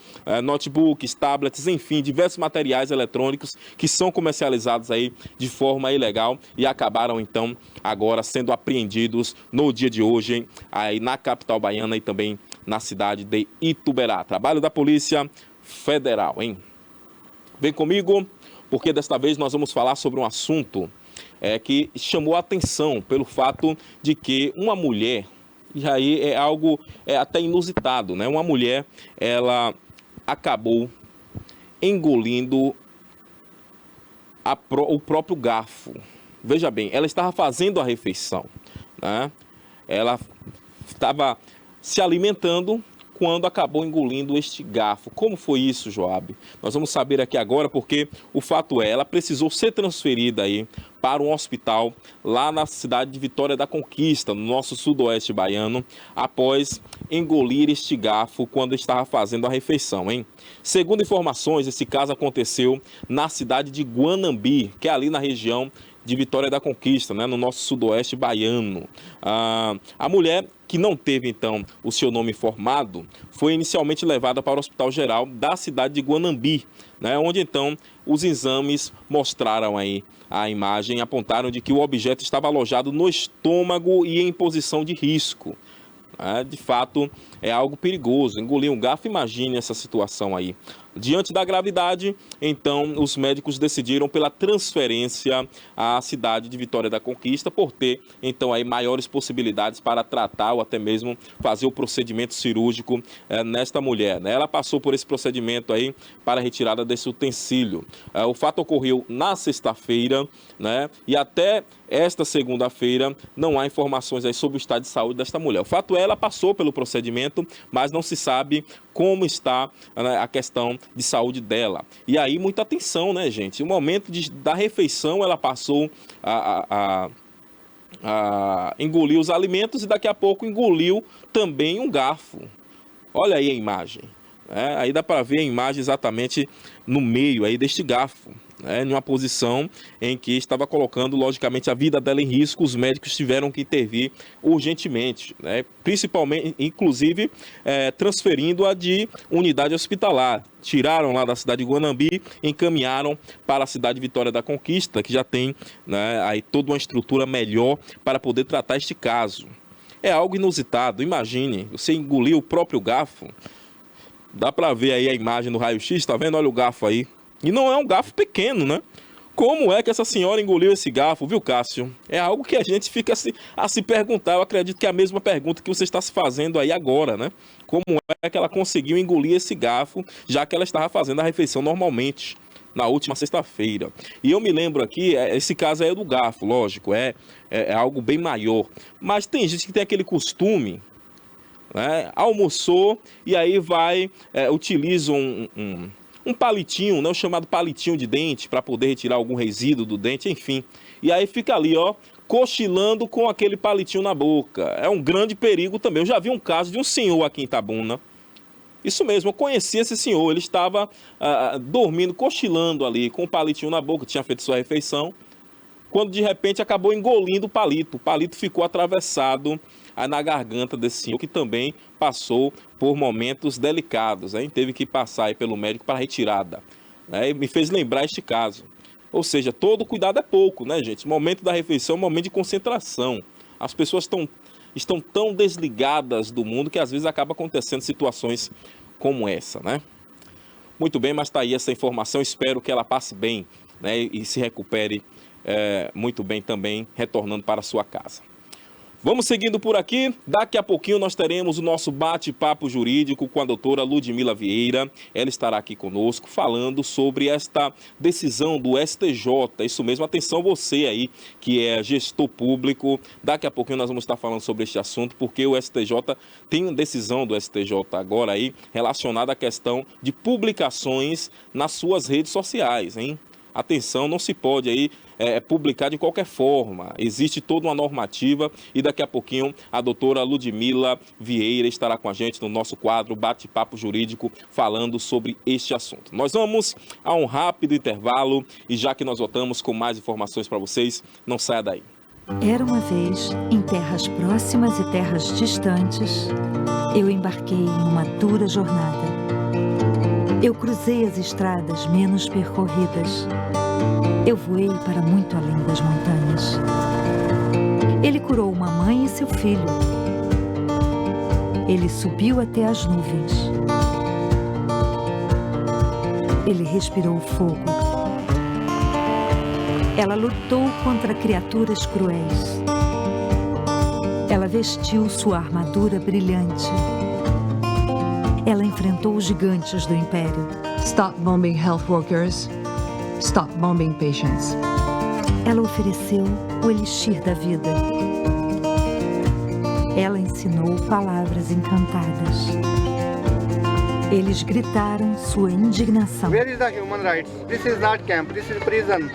notebooks, tablets, enfim, diversos materiais eletrônicos que são comercializados aí de forma ilegal e acabaram então agora sendo apreendidos no dia de hoje, hein? Aí na capital baiana e também na cidade de Ituberá. Trabalho da Polícia Federal, hein? Vem comigo, porque desta vez nós vamos falar sobre um assunto que chamou a atenção pelo fato de que uma mulher, e aí é algo até inusitado, né? Uma mulher, ela acabou engolindo o próprio garfo. Veja bem, ela estava fazendo a refeição, né? Ela estava se alimentando quando acabou engolindo este garfo. Como foi isso, Joab? Nós vamos saber aqui agora, porque o fato é, ela precisou ser transferida aí para um hospital lá na cidade de Vitória da Conquista, no nosso sudoeste baiano, após engolir este garfo quando estava fazendo a refeição, hein? Segundo informações, esse caso aconteceu na cidade de Guanambi, que é ali na região de Vitória da Conquista, né, no nosso sudoeste baiano. A mulher, que não teve então o seu nome informado, foi inicialmente levada para o Hospital Geral da cidade de Guanambi, né, onde então os exames mostraram aí a imagem, apontaram de que o objeto estava alojado no estômago e em posição de risco. De fato, é algo perigoso. Engolir um garfo, imagine essa situação aí. Diante da gravidade, então, os médicos decidiram pela transferência à cidade de Vitória da Conquista, por ter, então, aí maiores possibilidades para tratar ou até mesmo fazer o procedimento cirúrgico nesta mulher, né? Ela passou por esse procedimento aí para a retirada desse utensílio. O fato ocorreu na sexta-feira, né? E até esta segunda-feira não há informações aí sobre o estado de saúde desta mulher. O fato é, ela passou pelo procedimento, mas não se sabe como está, né, a questão de saúde dela. E aí, muita atenção, né, gente? No momento da refeição, ela passou a engolir os alimentos e daqui a pouco engoliu também um garfo. Olha aí a imagem. Aí dá para ver a imagem exatamente no meio aí deste garfo, em uma posição em que estava colocando, logicamente, a vida dela em risco. Os médicos tiveram que intervir urgentemente, né? Principalmente, inclusive, transferindo-a de unidade hospitalar. Tiraram lá da cidade de Guanambi, encaminharam para a cidade de Vitória da Conquista, que já tem, né, aí toda uma estrutura melhor para poder tratar este caso. É algo inusitado. Imagine, você engolir o próprio garfo. Dá pra ver aí a imagem do raio-x, tá vendo? Olha o garfo aí. E não é um garfo pequeno, né? Como é que essa senhora engoliu esse garfo, viu, Cássio? É algo que a gente fica a se perguntar. Eu acredito que é a mesma pergunta que você está se fazendo aí agora, né? Como é que ela conseguiu engolir esse garfo, já que ela estava fazendo a refeição normalmente na última sexta-feira. E eu me lembro aqui, esse caso aí é do garfo, lógico, é algo bem maior. Mas tem gente que tem aquele costume, né? Almoçou e aí utiliza um palitinho, né? O chamado palitinho de dente, para poder retirar algum resíduo do dente, enfim. E aí fica ali, ó, cochilando com aquele palitinho na boca. É um grande perigo também. Eu já vi um caso de um senhor aqui em Itabuna. Isso mesmo, eu conheci esse senhor. Ele estava dormindo, cochilando ali, com o palitinho na boca, tinha feito sua refeição, quando de repente acabou engolindo o palito. O palito ficou atravessado na garganta desse senhor, que também passou por momentos delicados, hein? Teve que passar aí pelo médico para retirada, né? E me fez lembrar este caso. Ou seja, todo cuidado é pouco, né, gente? O momento da refeição é um momento de concentração. As pessoas estão tão desligadas do mundo que às vezes acaba acontecendo situações como essa, né? Muito bem, mas está aí essa informação. Espero que ela passe bem, né? E se recupere muito bem também, retornando para a sua casa. Vamos seguindo por aqui. Daqui a pouquinho nós teremos o nosso bate-papo jurídico com a doutora Ludmila Vieira. Ela estará aqui conosco falando sobre esta decisão do STJ. Isso mesmo, atenção você aí que é gestor público. Daqui a pouquinho nós vamos estar falando sobre este assunto, porque o STJ tem uma decisão do STJ agora aí relacionada à questão de publicações nas suas redes sociais, hein? Atenção, não se pode aí publicar de qualquer forma. Existe toda uma normativa e daqui a pouquinho a doutora Ludmila Vieira estará com a gente no nosso quadro Bate-Papo Jurídico falando sobre este assunto. Nós vamos a um rápido intervalo e já que nós voltamos com mais informações para vocês, não saia daí. Era uma vez, em terras próximas e terras distantes, eu embarquei em uma dura jornada. Eu cruzei as estradas menos percorridas. Eu voei para muito além das montanhas. Ele curou uma mãe e seu filho. Ele subiu até as nuvens. Ele respirou fogo. Ela lutou contra criaturas cruéis. Ela vestiu sua armadura brilhante. Ela enfrentou os gigantes do Império. Stop bombing health workers. Stop bombing patients. Ela ofereceu o elixir da vida. Ela ensinou palavras encantadas. Eles gritaram sua indignação. Where is the human rights? This is not camp, this is prison.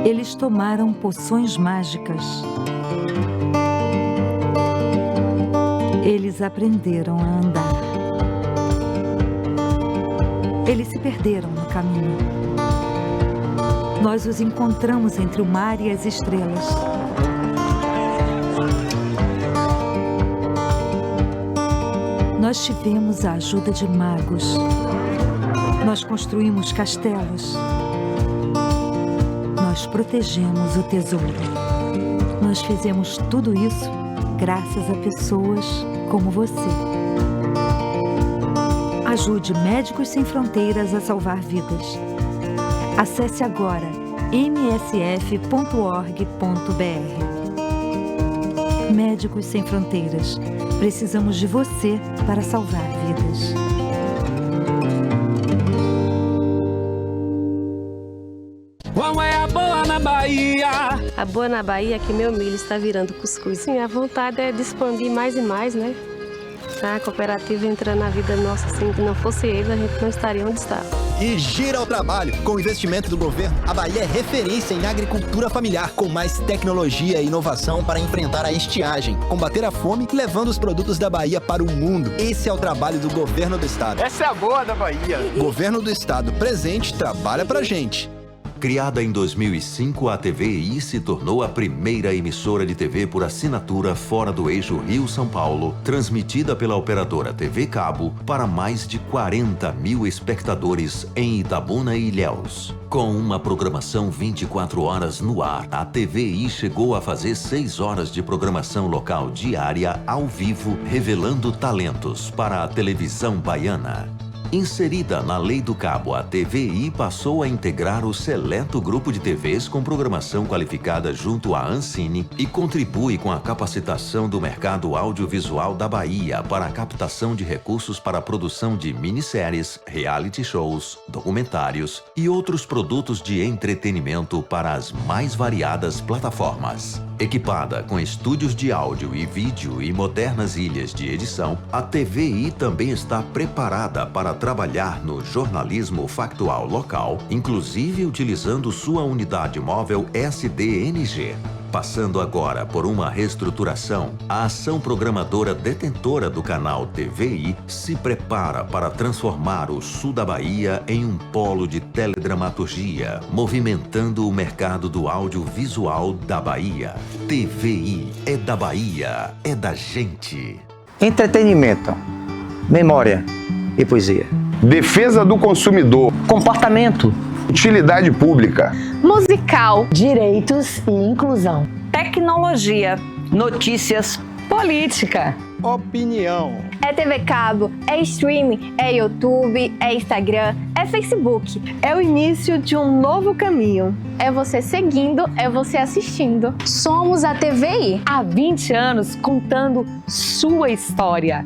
Eles tomaram poções mágicas. Eles aprenderam a andar. Eles se perderam no caminho. Nós os encontramos entre o mar e as estrelas. Nós tivemos a ajuda de magos. Nós construímos castelos. Nós protegemos o tesouro. Nós fizemos tudo isso graças a pessoas como você. Ajude Médicos Sem Fronteiras a salvar vidas. Acesse agora msf.org.br. Médicos Sem Fronteiras. Precisamos de você para salvar vidas. Qual é a boa na Bahia? A boa na Bahia é que meu milho está virando cuscuz. Sim, a vontade é de expandir mais e mais, né? A cooperativa entrando na vida nossa, assim, que não fosse ele, a gente não estaria onde está. E gira ao trabalho. Com o investimento do governo, a Bahia é referência em agricultura familiar, com mais tecnologia e inovação para enfrentar a estiagem, combater a fome, levando os produtos da Bahia para o mundo. Esse é o trabalho do governo do estado. Essa é a boa da Bahia. Governo do estado presente, trabalha pra gente. Criada em 2005, a TVI se tornou a primeira emissora de TV por assinatura fora do eixo Rio-São Paulo, transmitida pela operadora TV Cabo para mais de 40 mil espectadores em Itabuna e Ilhéus. Com uma programação 24 horas no ar, a TVI chegou a fazer 6 horas de programação local diária ao vivo, revelando talentos para a televisão baiana. Inserida na Lei do Cabo, a TVI passou a integrar o seleto grupo de TVs com programação qualificada junto à Ancine e contribui com a capacitação do mercado audiovisual da Bahia para a captação de recursos para a produção de minisséries, reality shows, documentários e outros produtos de entretenimento para as mais variadas plataformas. Equipada com estúdios de áudio e vídeo e modernas ilhas de edição, a TVI também está preparada para trabalhar no jornalismo factual local, inclusive utilizando sua unidade móvel SDNG. Passando agora por uma reestruturação, a ação programadora detentora do canal TVI se prepara para transformar o sul da Bahia em um polo de teledramaturgia, movimentando o mercado do audiovisual da Bahia. TVI é da Bahia, é da gente. Entretenimento, memória e poesia. Defesa do consumidor. Comportamento. Utilidade pública. Musical. Direitos e inclusão. Tecnologia. Notícias. Política. Opinião. É TV Cabo, é streaming, é YouTube, é Instagram, é Facebook. É o início de um novo caminho. É você seguindo, é você assistindo. Somos a TVI. Há 20 anos contando sua história.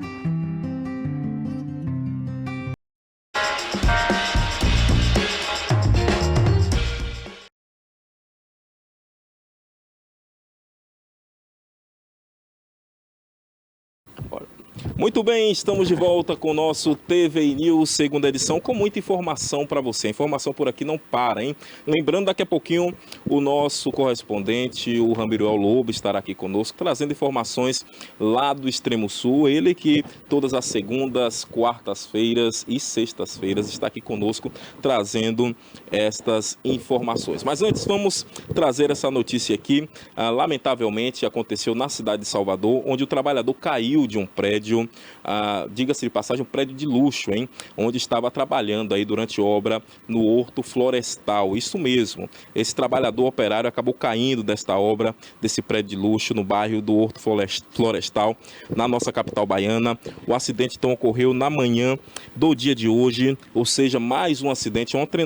Muito bem, estamos de volta com o nosso TVI News, segunda edição, com muita informação para você. A informação por aqui não para, hein? Lembrando, daqui a pouquinho, o nosso correspondente, o Ramiruel Lobo, estará aqui conosco, trazendo informações lá do Extremo Sul. Ele que todas as segundas, quartas-feiras e sextas-feiras está aqui conosco, trazendo estas informações. Mas antes, vamos trazer essa notícia aqui. Lamentavelmente, aconteceu na cidade de Salvador, onde o trabalhador caiu de um prédio, diga-se de passagem, um prédio de luxo, hein? Onde estava trabalhando aí durante obra no Horto Florestal. Isso mesmo, esse trabalhador operário acabou caindo desta obra, desse prédio de luxo no bairro do Horto Florestal, na nossa capital baiana. O acidente então ocorreu na manhã do dia de hoje, ou seja, mais um acidente. Ontem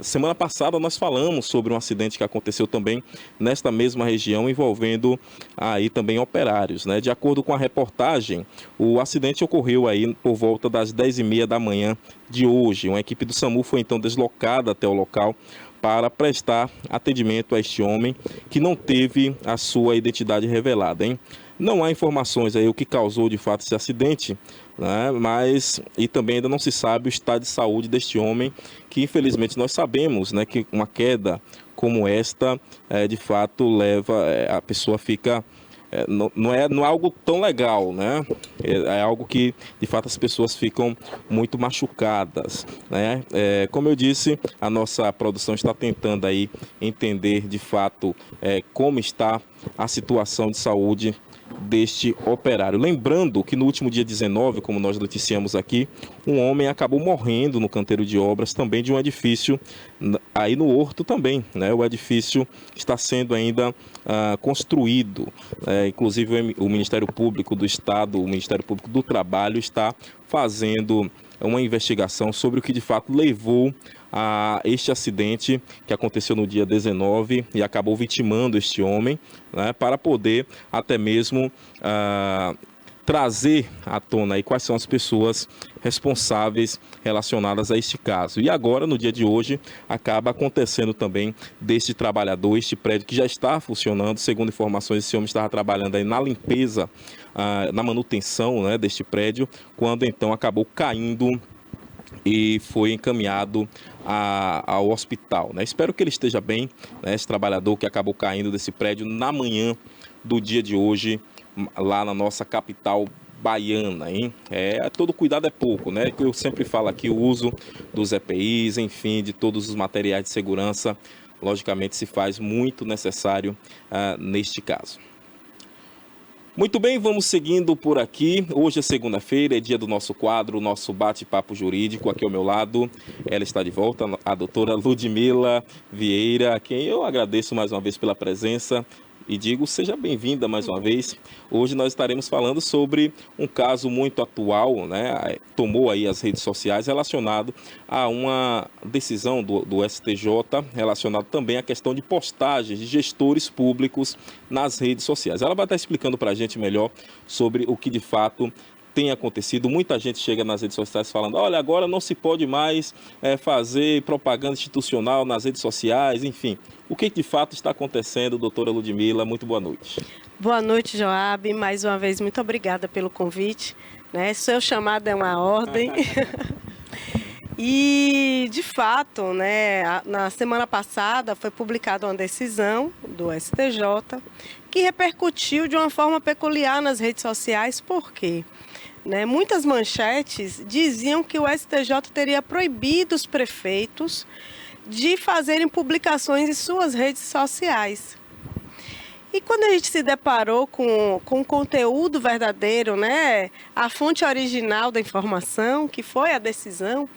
semana passada nós falamos sobre um acidente que aconteceu também nesta mesma região, envolvendo aí também operários, né? De acordo com a reportagem, o acidente ocorreu aí por volta das 10h30 da manhã de hoje. Uma equipe do SAMU foi então deslocada até o local para prestar atendimento a este homem, que não teve a sua identidade revelada, hein? Não há informações aí o que causou de fato esse acidente, né? E também ainda não se sabe o estado de saúde deste homem, que infelizmente nós sabemos, né, que uma queda como esta, de fato leva, a pessoa fica... Não é algo tão legal, né? É algo que, de fato, as pessoas ficam muito machucadas, né? Como eu disse, a nossa produção está tentando aí entender, de fato, como está a situação de saúde deste operário. Lembrando que no último dia 19, como nós noticiamos aqui, um homem acabou morrendo no canteiro de obras também de um edifício aí no Horto também, né? O edifício está sendo ainda construído, inclusive o Ministério Público do Estado, o Ministério Público do Trabalho está fazendo uma investigação sobre o que de fato levou a este acidente que aconteceu no dia 19 e acabou vitimando este homem, né, para poder até mesmo trazer à tona aí quais são as pessoas responsáveis relacionadas a este caso. E agora, no dia de hoje, acaba acontecendo também deste trabalhador, este prédio que já está funcionando, segundo informações, esse homem estava trabalhando aí na limpeza, na manutenção, né, deste prédio, quando então acabou caindo e foi encaminhado ao hospital, né? Espero que ele esteja bem, né? Esse trabalhador que acabou caindo desse prédio na manhã do dia de hoje, lá na nossa capital baiana, hein? Todo cuidado é pouco, né? Eu sempre falo aqui, o uso dos EPIs, enfim, de todos os materiais de segurança, logicamente se faz muito necessário neste caso. Muito bem, vamos seguindo por aqui. Hoje é segunda-feira, é dia do nosso quadro, nosso bate-papo jurídico. Aqui ao meu lado, ela está de volta, a doutora Ludmila Vieira, a quem eu agradeço mais uma vez pela presença e digo, seja bem-vinda mais uma vez. Hoje nós estaremos falando sobre um caso muito atual, né? Tomou aí as redes sociais, relacionado a uma decisão do STJ, relacionado também à questão de postagens de gestores públicos nas redes sociais. Ela vai estar explicando para a gente melhor sobre o que de fato tem acontecido. Muita gente chega nas redes sociais falando, olha, agora não se pode mais fazer propaganda institucional nas redes sociais, enfim. O que de fato está acontecendo, doutora Ludmila? Muito boa noite. Boa noite, Joab. Mais uma vez, muito obrigada pelo convite. Né? Seu chamado é uma ordem. E, de fato, né, na semana passada foi publicada uma decisão do STJ que repercutiu de uma forma peculiar nas redes sociais. Por quê? Né, muitas manchetes diziam que o STJ teria proibido os prefeitos de fazerem publicações em suas redes sociais. E quando a gente se deparou com o conteúdo verdadeiro, né, a fonte original da informação, que foi a decisão,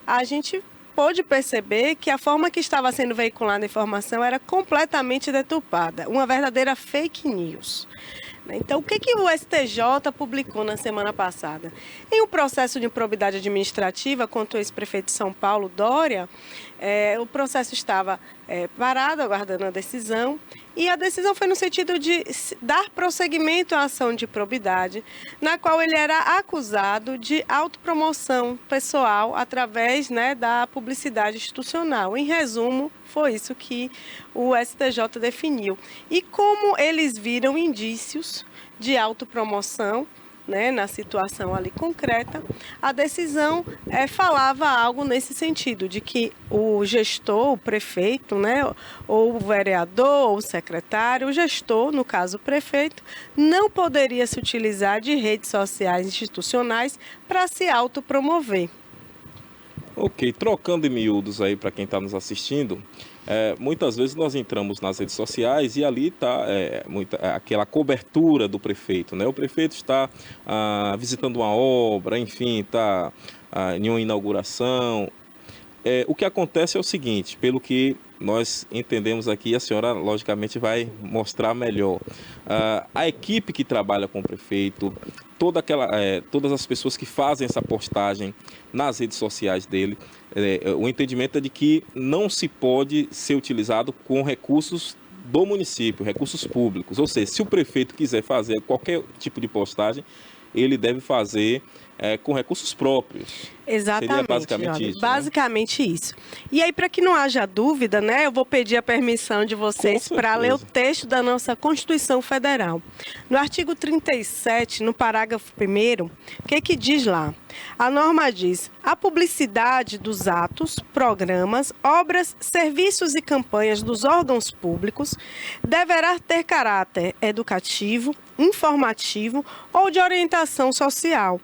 a gente pôde perceber que a forma que estava sendo veiculada a informação era completamente deturpada, uma verdadeira fake news. Então, o que o STJ publicou na semana passada? Em um processo de improbidade administrativa contra o ex-prefeito de São Paulo, Dória, o processo estava parado, aguardando a decisão, e a decisão foi no sentido de dar prosseguimento à ação de improbidade, na qual ele era acusado de autopromoção pessoal através, né, da publicidade institucional. Em resumo, foi isso que o STJ definiu. E como eles viram indícios de autopromoção, né, na situação ali concreta, a decisão falava algo nesse sentido, de que o gestor, o prefeito, né, ou o vereador, ou o secretário, o gestor, no caso o prefeito, não poderia se utilizar de redes sociais institucionais para se autopromover. Ok, trocando em miúdos aí para quem está nos assistindo, muitas vezes nós entramos nas redes sociais e ali está aquela cobertura do prefeito, né? O prefeito está visitando uma obra, enfim, está em uma inauguração. O que acontece é o seguinte, pelo que nós entendemos aqui, a senhora logicamente vai mostrar melhor. A equipe que trabalha com o prefeito, todas as pessoas que fazem essa postagem nas redes sociais dele, o entendimento é de que não se pode ser utilizado com recursos do município, recursos públicos. Ou seja, se o prefeito quiser fazer qualquer tipo de postagem, ele deve fazer com recursos próprios. Exatamente. Seria basicamente isso. Basicamente, né? Isso. E aí, para que não haja dúvida, né, eu vou pedir a permissão de vocês para ler o texto da nossa Constituição Federal. No artigo 37, no parágrafo 1º, o que diz lá? A norma diz: a publicidade dos atos, programas, obras, serviços e campanhas dos órgãos públicos deverá ter caráter educativo, informativo ou de orientação social.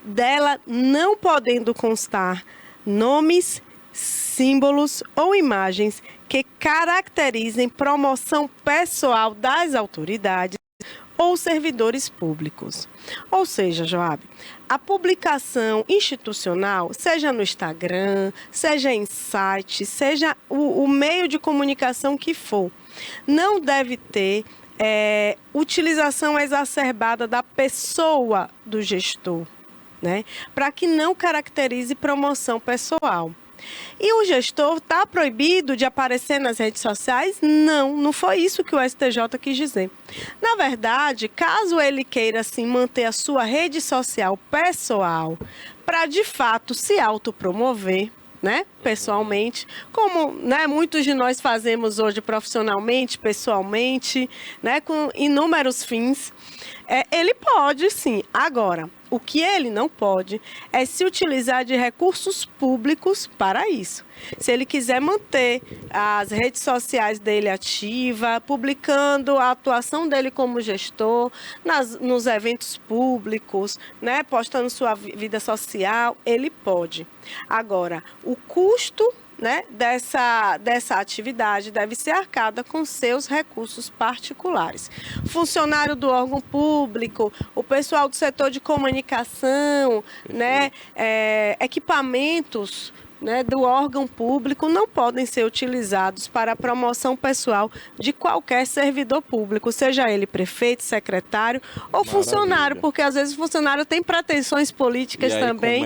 Dela não podendo constar nomes, símbolos ou imagens que caracterizem promoção pessoal das autoridades ou servidores públicos. Ou seja, Joab, a publicação institucional, seja no Instagram, seja em site, seja o meio de comunicação que for, não deve ter utilização exacerbada da pessoa do gestor, né? Para que não caracterize promoção pessoal. E o gestor está proibido de aparecer nas redes sociais? Não foi isso que o STJ quis dizer. Na verdade, caso ele queira sim manter a sua rede social pessoal para de fato se autopromover, né, pessoalmente, como, né, muitos de nós fazemos hoje profissionalmente, pessoalmente, né, com inúmeros fins, Ele pode, sim. Agora, o que ele não pode é se utilizar de recursos públicos para isso. Se ele quiser manter as redes sociais dele ativas, publicando a atuação dele como gestor, nos eventos públicos, né, postando sua vida social, ele pode. Agora, o custo, né, dessa atividade deve ser arcada com seus recursos particulares. Funcionário do órgão público, o pessoal do setor de comunicação, né, equipamentos, né, do órgão público não podem ser utilizados para a promoção pessoal de qualquer servidor público, seja ele prefeito, secretário ou funcionário, porque às vezes o funcionário tem pretensões políticas também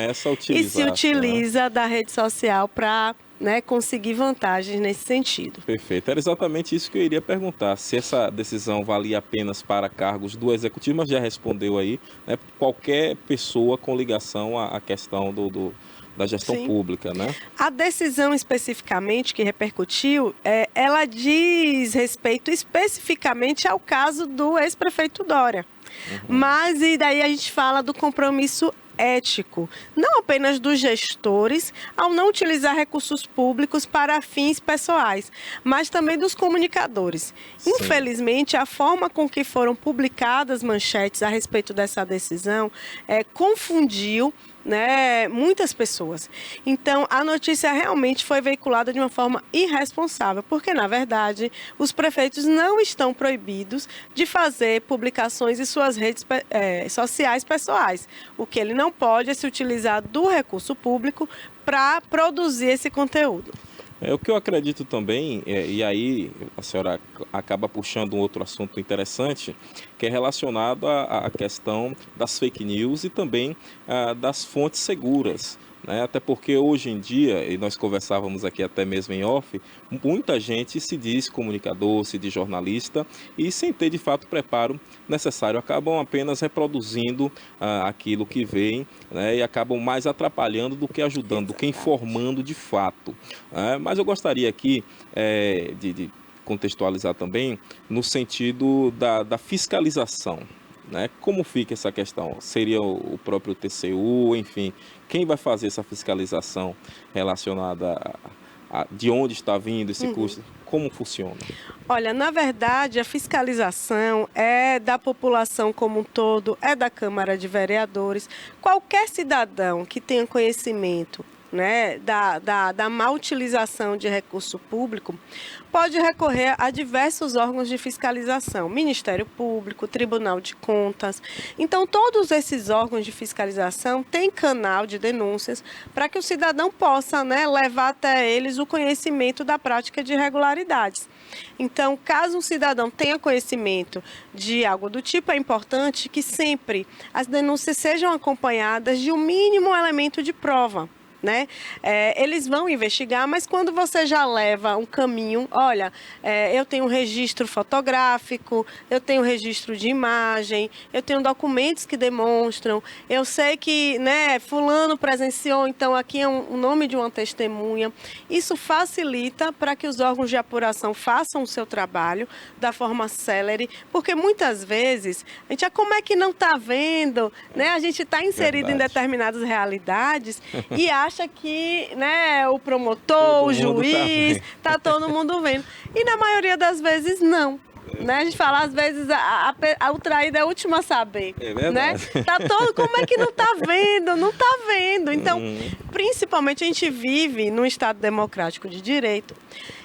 e se utiliza da rede social para, né, conseguir vantagens nesse sentido. Perfeito. Era exatamente isso que eu iria perguntar, se essa decisão valia apenas para cargos do Executivo, mas já respondeu aí, né, qualquer pessoa com ligação à questão da gestão pública, né? A decisão especificamente que repercutiu, ela diz respeito especificamente ao caso do ex-prefeito Dória. Mas e daí a gente fala do compromisso ético, não apenas dos gestores, ao não utilizar recursos públicos para fins pessoais, mas também dos comunicadores. Sim. Infelizmente, a forma com que foram publicadas manchetes a respeito dessa decisão confundiu, né, muitas pessoas. Então, a notícia realmente foi veiculada de uma forma irresponsável, porque, na verdade, os prefeitos não estão proibidos de fazer publicações em suas redes sociais pessoais. O que ele não pode é se utilizar do recurso público para produzir esse conteúdo. O que eu acredito também, e aí a senhora acaba puxando um outro assunto interessante, que é relacionado à questão das fake news e também das fontes seguras, né? Até porque hoje em dia, e nós conversávamos aqui até mesmo em off, muita gente se diz comunicador, se diz jornalista e sem ter de fato preparo necessário, acabam apenas reproduzindo aquilo que veem, né, e acabam mais atrapalhando do que ajudando, do que informando de fato. Mas eu gostaria aqui de contextualizar também no sentido da fiscalização. Né? Como fica essa questão? Seria o próprio TCU, enfim, quem vai fazer essa fiscalização relacionada a de onde está vindo esse custo? Como funciona? Olha, na verdade, a fiscalização é da população como um todo, é da Câmara de Vereadores. Qualquer cidadão que tenha conhecimento, né, da má utilização de recurso público, pode recorrer a diversos órgãos de fiscalização, Ministério Público, Tribunal de Contas. Então, todos esses órgãos de fiscalização têm canal de denúncias para que o cidadão possa, né, levar até eles o conhecimento da prática de irregularidades. Então, caso um cidadão tenha conhecimento de algo do tipo, é importante que sempre as denúncias sejam acompanhadas de um mínimo elemento de prova. Né? Eles vão investigar, mas quando você já leva um caminho, olha, eu tenho um registro fotográfico, eu tenho um registro de imagem, eu tenho documentos que demonstram, eu sei que, né, fulano presenciou, então aqui é o nome de uma testemunha. Isso facilita para que os órgãos de apuração façam o seu trabalho da forma célere, porque muitas vezes a gente, como é que não está vendo, né? A gente está inserido em determinadas realidades e acha que, né, o promotor, o juiz, tá todo mundo vendo. E na maioria das vezes não. Né? A gente fala, às vezes, o traído é a última a saber. É verdade. Né? Tá todo, como é que não tá vendo? Não tá vendo. Então, principalmente a gente vive num Estado democrático de direito.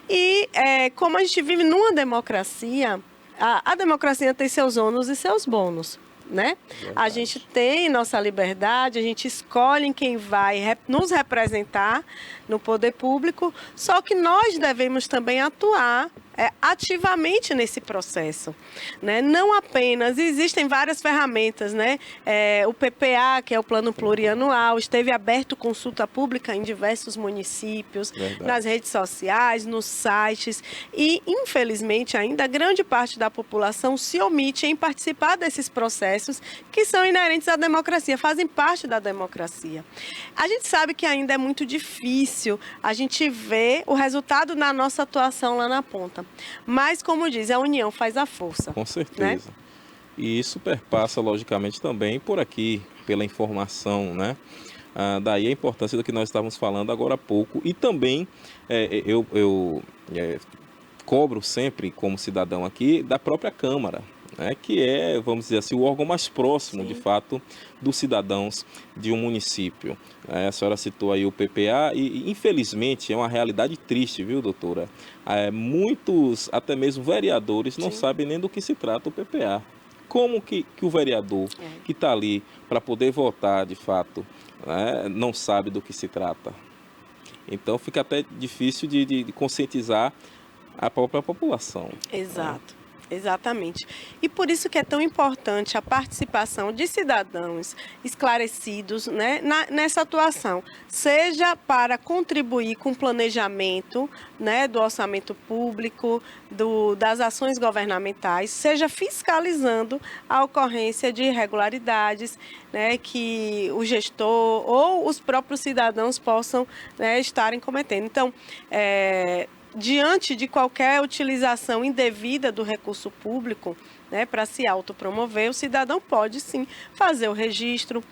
E como a gente vive numa democracia, a democracia tem seus ônus e seus bônus. Né? A gente tem nossa liberdade, a gente escolhe quem vai nos representar no poder público, só que nós devemos também atuar ativamente nesse processo, né? Não apenas, existem várias ferramentas, né? O PPA, que é o Plano Plurianual, esteve aberto consulta pública em diversos municípios, nas redes sociais, nos sites, e infelizmente ainda grande parte da população se omite em participar desses processos que são inerentes à democracia, fazem parte da democracia. A gente sabe que ainda é muito difícil a gente ver o resultado na nossa atuação lá na ponta. Mas, como diz, a união faz a força. Com certeza. Né? E isso perpassa, logicamente, também por aqui, pela informação, né? Daí a importância do que nós estávamos falando agora há pouco. E também eu cobro sempre, como cidadão aqui, da própria Câmara, né, que é, vamos dizer assim, o órgão mais próximo, de fato, dos cidadãos de um município. A senhora citou aí o PPA e, infelizmente, é uma realidade triste, viu, doutora? Muitos, até mesmo vereadores, não sabem nem do que se trata o PPA. Como que o vereador que está ali para poder votar, de fato, né, não sabe do que se trata? Então, fica até difícil de conscientizar a própria população. Exato. Exatamente. E por isso que é tão importante a participação de cidadãos esclarecidos, né, nessa atuação, seja para contribuir com o planejamento, né, do orçamento público, das ações governamentais, seja fiscalizando a ocorrência de irregularidades, né, que o gestor ou os próprios cidadãos possam, né, estarem cometendo. Então, diante de qualquer utilização indevida do recurso público, né, para se autopromover, o cidadão pode sim fazer o registro.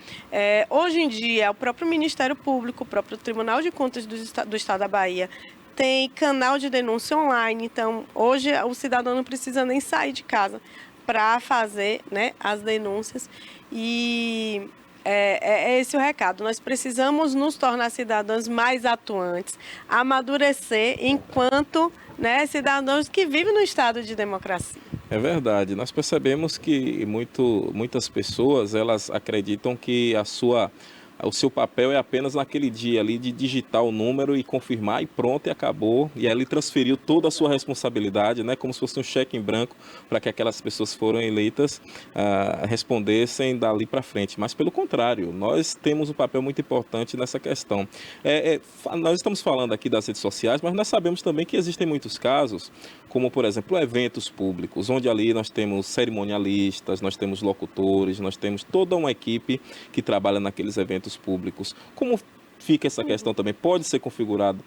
Hoje em dia, o próprio Ministério Público, o próprio Tribunal de Contas do Estado da Bahia tem canal de denúncia online, então hoje o cidadão não precisa nem sair de casa para fazer, né, as denúncias. E é esse o recado. Nós precisamos nos tornar cidadãos mais atuantes, amadurecer enquanto, né, cidadãos que vivem no estado de democracia. É verdade. Nós percebemos que muitas pessoas, elas acreditam que o seu papel é apenas naquele dia ali de digitar o número e confirmar e pronto, e acabou. E aí ele transferiu toda a sua responsabilidade, né, como se fosse um cheque em branco para que aquelas pessoas que foram eleitas respondessem dali para frente. Mas pelo contrário, nós temos um papel muito importante nessa questão. Nós estamos falando aqui das redes sociais, mas nós sabemos também que existem muitos casos, como por exemplo eventos públicos, onde ali nós temos cerimonialistas, nós temos locutores, nós temos toda uma equipe que trabalha naqueles eventos públicos. Como fica essa questão também? Pode ser configurado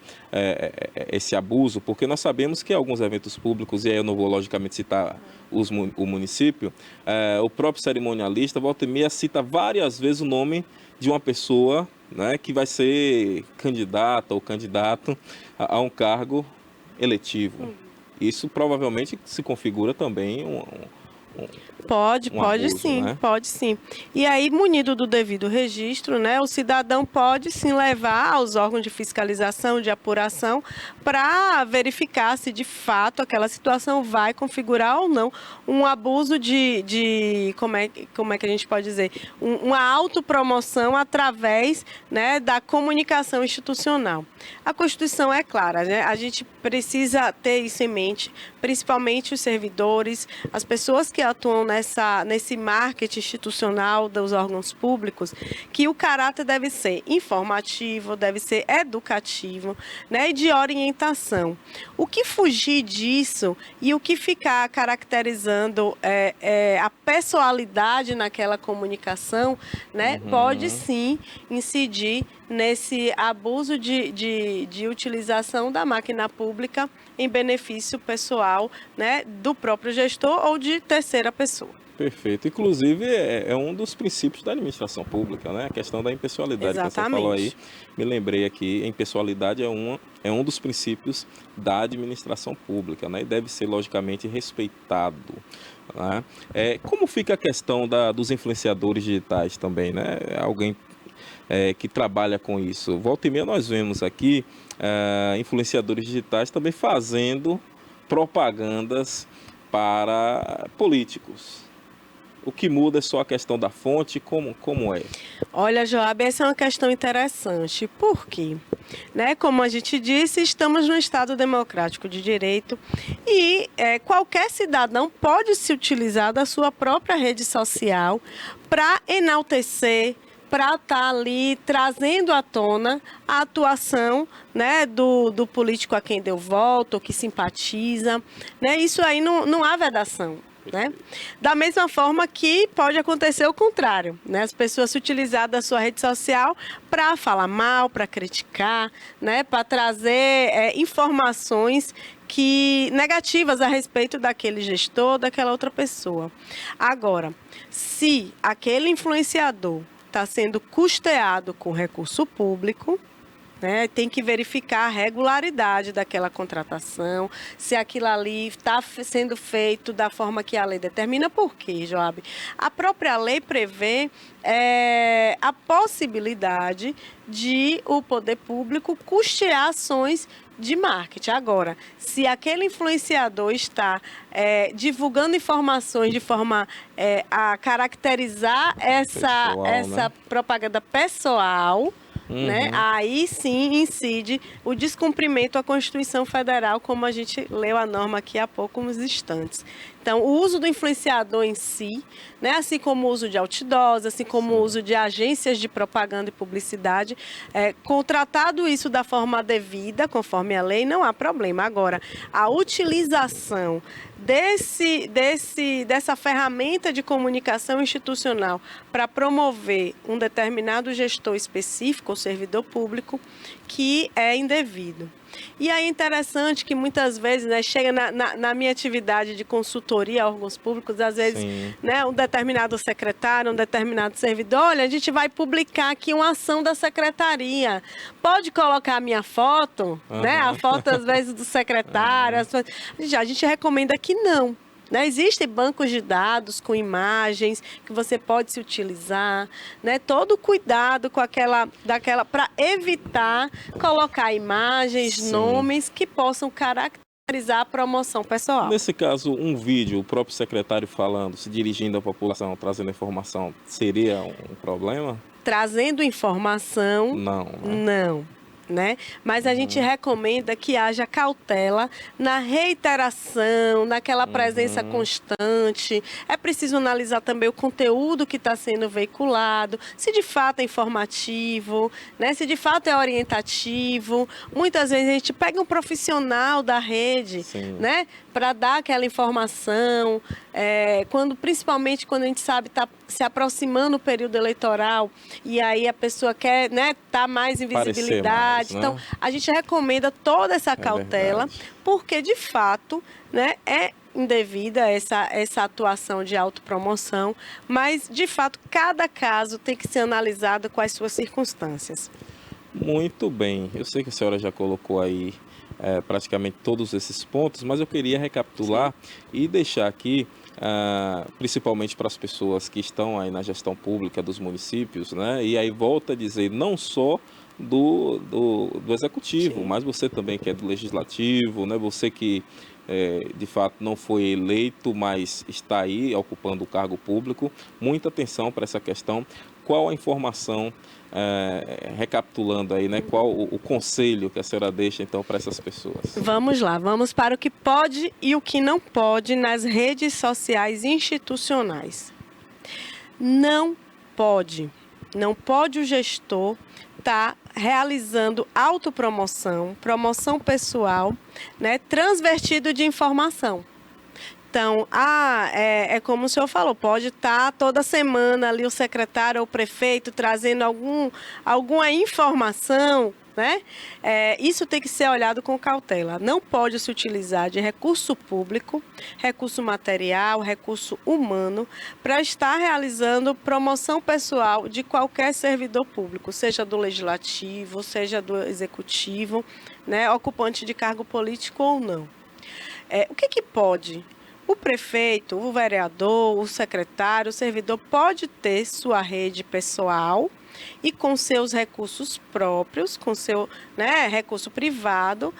esse abuso? Porque nós sabemos que alguns eventos públicos, e aí eu não vou logicamente citar o município, o próprio cerimonialista, volta e meia, cita várias vezes o nome de uma pessoa, né, que vai ser candidata ou candidato a um cargo eletivo. Isso provavelmente se configura também Pode abuso, sim, né? Pode sim. E aí, munido do devido registro, né, o cidadão pode sim levar aos órgãos de fiscalização, de apuração, para verificar se de fato aquela situação vai configurar ou não um abuso como é que a gente pode dizer, uma autopromoção através, né, da comunicação institucional. A Constituição é clara, né? A gente precisa ter isso em mente, principalmente os servidores, as pessoas que atuam nesse marketing institucional dos órgãos públicos, que o caráter deve ser informativo, deve ser educativo, né, e de orientação. O que fugir disso e o que ficar caracterizando a pessoalidade naquela comunicação, né, pode sim incidir nesse abuso de utilização da máquina pública em benefício pessoal, né, do próprio gestor ou de terceira pessoa. Perfeito. Inclusive, é um dos princípios da administração pública, né? A questão da impessoalidade. Exatamente. Que você falou aí, me lembrei aqui, a impessoalidade é um dos princípios da administração pública, né? E deve ser, logicamente, respeitado, né? Como fica a questão dos influenciadores digitais também, né? Alguém que trabalha com isso. Volta e meia nós vemos aqui influenciadores digitais também fazendo propagandas para políticos. O que muda é só a questão da fonte, como é? Olha, Joab, essa é uma questão interessante. Por quê? Né? Como a gente disse, estamos num Estado democrático de direito e qualquer cidadão pode se utilizar da sua própria rede social para enaltecer, para estar ali trazendo à tona a atuação, né, do político a quem deu voto, ou que simpatiza, né? Isso aí não há vedação. Né? Da mesma forma que pode acontecer o contrário, né? As pessoas se utilizarem da sua rede social para falar mal, para criticar, né? Para trazer informações negativas a respeito daquele gestor, daquela outra pessoa. Agora, se aquele influenciador está sendo custeado com recurso público, né, tem que verificar a regularidade daquela contratação, se aquilo ali está sendo feito da forma que a lei determina. Por quê, Joab? A própria lei prevê a possibilidade de o poder público custear ações de marketing. Agora, se aquele influenciador está divulgando informações de forma a caracterizar essa propaganda pessoal, né? Aí sim incide o descumprimento à Constituição Federal, como a gente leu a norma aqui há poucos instantes. Então, o uso do influenciador em si, né? Assim como o uso de outdoors, assim como o uso de agências de propaganda e publicidade, contratado isso da forma devida, conforme a lei, não há problema. Agora, a utilização dessa ferramenta de comunicação institucional para promover um determinado gestor específico ou servidor público, que é indevido. E aí é interessante que muitas vezes, né, chega na minha atividade de consultoria a órgãos públicos, às vezes, né, um determinado secretário, um determinado servidor, olha, a gente vai publicar aqui uma ação da secretaria. Pode colocar a minha foto, né, a foto às vezes do secretário. A gente recomenda que não. Né? Existem bancos de dados com imagens que você pode se utilizar, né? Todo cuidado com para evitar colocar imagens, nomes que possam caracterizar a promoção pessoal. Nesse caso, um vídeo, o próprio secretário falando, se dirigindo à população, trazendo informação, seria um problema? Trazendo informação, não. Né? Mas a gente recomenda que haja cautela na reiteração, naquela presença constante. É preciso analisar também o conteúdo que está sendo veiculado, se de fato é informativo, né? Se de fato é orientativo. Muitas vezes a gente pega um profissional da rede, né, para dar aquela informação, principalmente quando a gente sabe está se aproximando o período eleitoral e aí a pessoa quer, né, tá mais em visibilidade. Então, a gente recomenda toda essa cautela, porque, de fato, né, é indevida essa atuação de autopromoção, mas, de fato, cada caso tem que ser analisado com as suas circunstâncias. Muito bem. Eu sei que a senhora já colocou aí praticamente todos esses pontos, mas eu queria recapitular e deixar aqui, principalmente para as pessoas que estão aí na gestão pública dos municípios, né? E aí volta a dizer, não só do executivo, mas você também que é do legislativo, né? Você que de fato não foi eleito, mas está aí ocupando o cargo público, muita atenção para essa questão. Qual a informação, recapitulando aí, né? Qual o conselho que a senhora deixa então para essas pessoas? Vamos lá, vamos para o que pode e o que não pode nas redes sociais institucionais. Não pode o gestor estar realizando autopromoção, promoção pessoal, né, transvertido de informação. Então, é como o senhor falou, pode estar toda semana ali o secretário ou o prefeito trazendo alguma informação, né? Isso tem que ser olhado com cautela. Não pode se utilizar de recurso público, recurso material, recurso humano, para estar realizando promoção pessoal de qualquer servidor público, seja do legislativo, seja do executivo, né? Ocupante de cargo político ou não. O que pode? O prefeito, o vereador, o secretário, o servidor pode ter sua rede pessoal e com seus recursos próprios, com seu, né, recurso privado,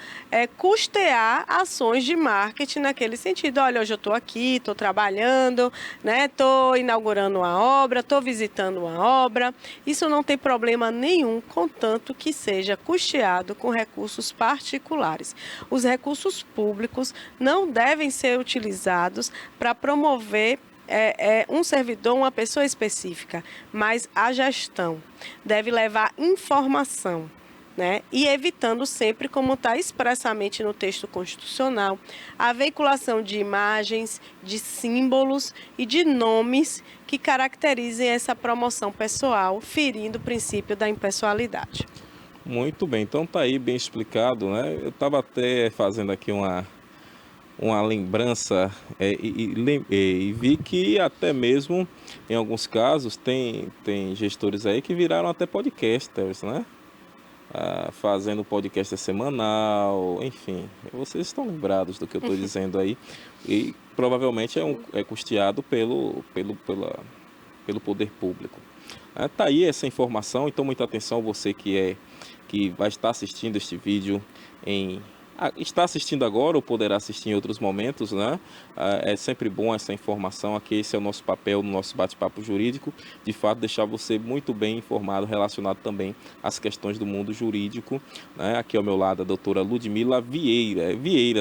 custear ações de marketing naquele sentido. Olha, hoje eu estou aqui, estou trabalhando, né, estou inaugurando uma obra, estou visitando uma obra. Isso não tem problema nenhum, contanto que seja custeado com recursos particulares. Os recursos públicos não devem ser utilizados para promover um servidor, uma pessoa específica, mas a gestão deve levar informação, né? E evitando sempre, como está expressamente no texto constitucional, a veiculação de imagens, de símbolos e de nomes que caracterizem essa promoção pessoal, ferindo o princípio da impessoalidade. Muito bem, então tá aí bem explicado, né? Eu estava até fazendo aqui uma lembrança e vi que até mesmo em alguns casos tem gestores aí que viraram até podcasters, né? Fazendo podcast semanal, enfim, vocês estão lembrados do que eu estou dizendo aí, e provavelmente é custeado pelo poder público. Tá aí essa informação, então muita atenção você que vai estar assistindo este vídeo está assistindo agora ou poderá assistir em outros momentos, né? É sempre bom essa informação aqui, esse é o nosso papel no nosso bate-papo jurídico, de fato deixar você muito bem informado, relacionado também às questões do mundo jurídico, né? Aqui ao meu lado a doutora Ludmila Vieira,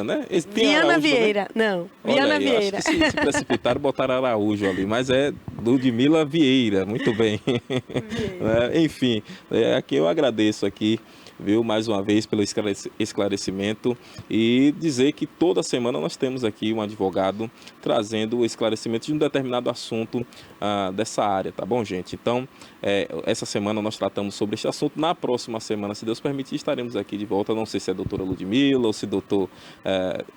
né? Viana Vieira, né? Não, Viana Vieira. Acho que se precipitaram, botaram Araújo ali, mas é Ludmila Vieira, muito bem. Enfim, aqui eu agradeço aqui, viu, mais uma vez pelo esclarecimento, e dizer que toda semana nós temos aqui um advogado trazendo o esclarecimento de um determinado assunto dessa área, tá bom, gente? Então, essa semana nós tratamos sobre este assunto. Na próxima semana, se Deus permitir, estaremos aqui de volta. Não sei se é a doutora Ludmila ou se doutor...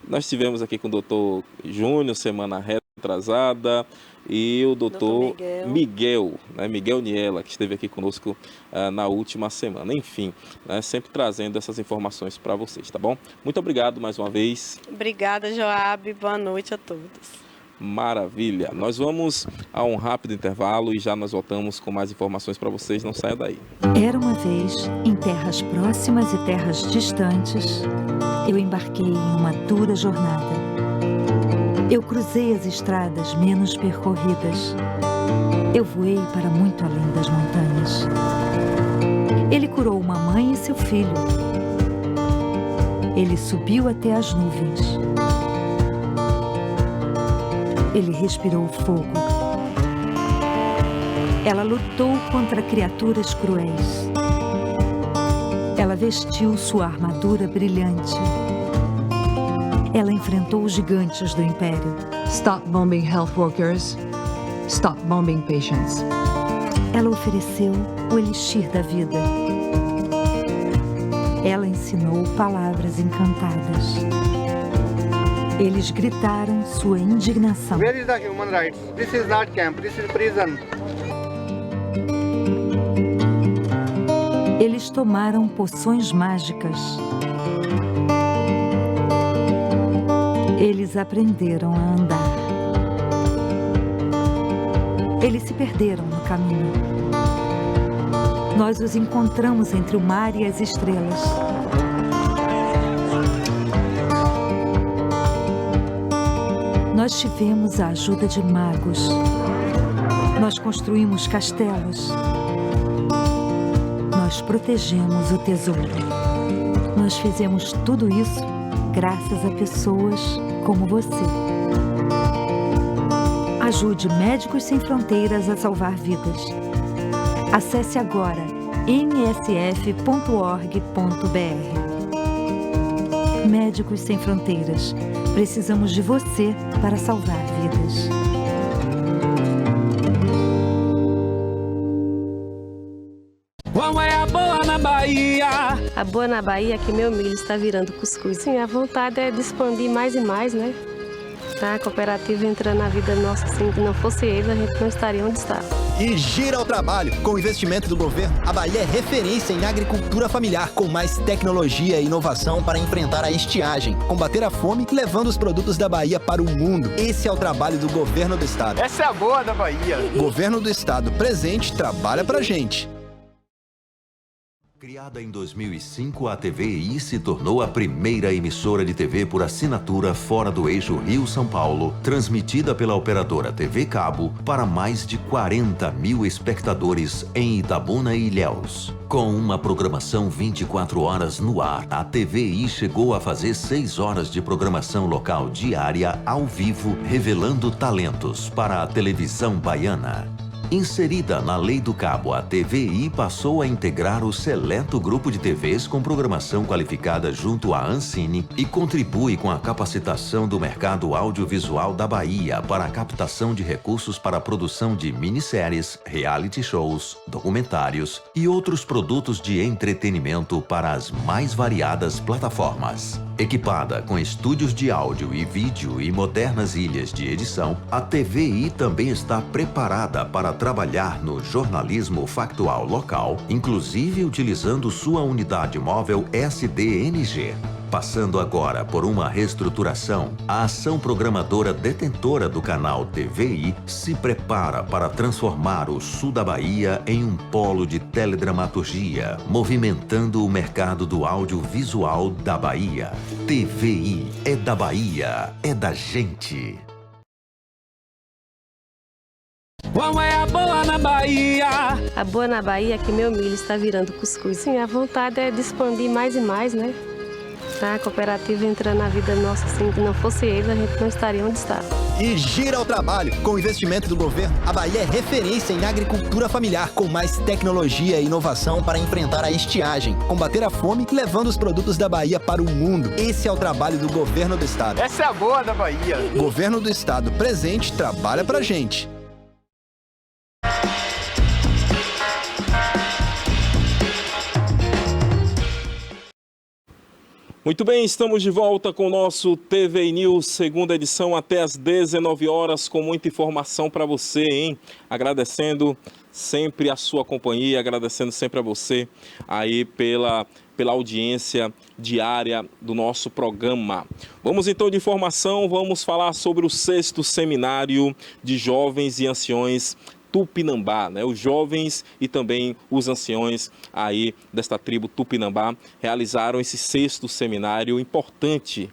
nós estivemos aqui com o doutor Júnior semana retrasada, e o doutor Miguel Niela, que esteve aqui conosco na última semana. Enfim, né, sempre trazendo essas informações para vocês, tá bom? Muito obrigado mais uma vez. Obrigada, Joab. Boa noite a todos. Maravilha. Nós vamos a um rápido intervalo e já nós voltamos com mais informações para vocês. Não saia daí. Era uma vez, em terras próximas e terras distantes, eu embarquei em uma dura jornada. Eu cruzei as estradas menos percorridas. Eu voei para muito além das montanhas. Ele curou uma mãe e seu filho. Ele subiu até as nuvens. Ele respirou fogo. Ela lutou contra criaturas cruéis. Ela vestiu sua armadura brilhante. Ela enfrentou os gigantes do império. Stop bombing health workers. Stop bombing patients. Ela ofereceu o elixir da vida. Ela ensinou palavras encantadas. Eles gritaram sua indignação. Where is the human rights? This is not camp, this is prison. Eles tomaram poções mágicas. Eles aprenderam a andar. Eles se perderam no caminho. Nós os encontramos entre o mar e as estrelas. Nós tivemos a ajuda de magos. Nós construímos castelos. Nós protegemos o tesouro. Nós fizemos tudo isso graças a pessoas como você. Ajude Médicos Sem Fronteiras a salvar vidas. Acesse agora msf.org.br. Médicos Sem Fronteiras. Precisamos de você para salvar vidas. Qual é a boa na Bahia? A boa na Bahia é que meu milho está virando cuscuz. Sim, a vontade é de expandir mais e mais, né? A cooperativa entrando na vida nossa, assim, se não fosse eles, a gente não estaria onde está. E gira ao trabalho. Com o investimento do governo, a Bahia é referência em agricultura familiar, com mais tecnologia e inovação para enfrentar a estiagem, combater a fome, levando os produtos da Bahia para o mundo. Esse é o trabalho do governo do estado. Essa é a boa da Bahia. Governo do estado presente, trabalha pra gente. Criada em 2005, a TVI se tornou a primeira emissora de TV por assinatura fora do eixo Rio-São Paulo, transmitida pela operadora TV Cabo para mais de 40 mil espectadores em Itabuna e Ilhéus. Com uma programação 24 horas no ar, a TVI chegou a fazer 6 horas de programação local diária ao vivo, revelando talentos para a televisão baiana. Inserida na Lei do Cabo, a TVI passou a integrar o seleto grupo de TVs com programação qualificada junto à Ancine e contribui com a capacitação do mercado audiovisual da Bahia para a captação de recursos para a produção de minisséries, reality shows, documentários e outros produtos de entretenimento para as mais variadas plataformas. Equipada com estúdios de áudio e vídeo e modernas ilhas de edição, a TVI também está preparada para trabalhar no jornalismo factual local, inclusive utilizando sua unidade móvel SDNG. Passando agora por uma reestruturação, a ação programadora detentora do canal TVI se prepara para transformar o sul da Bahia em um polo de teledramaturgia, movimentando o mercado do audiovisual da Bahia. TVI é da Bahia, é da gente. Qual é a boa na Bahia? A boa na Bahia é que meu milho está virando cuscuz. Sim, a vontade é de expandir mais e mais, né? A cooperativa entrando na vida nossa, assim, que não fosse eles, a gente não estaria onde está. E gira o trabalho. Com o investimento do governo, a Bahia é referência em agricultura familiar, com mais tecnologia e inovação para enfrentar a estiagem, combater a fome, levando os produtos da Bahia para o mundo. Esse é o trabalho do governo do estado. Essa é a boa da Bahia. Governo do estado presente, trabalha pra gente. Muito bem, estamos de volta com o nosso TVI News, segunda edição, até às 19 horas, com muita informação para você, hein? Agradecendo sempre a sua companhia, agradecendo sempre a você aí pela audiência diária do nosso programa. Vamos então de informação, vamos falar sobre o 6º Seminário de Jovens e Anciões Tupinambá, né? Os jovens e também os anciões aí desta tribo Tupinambá realizaram esse 6º seminário, importante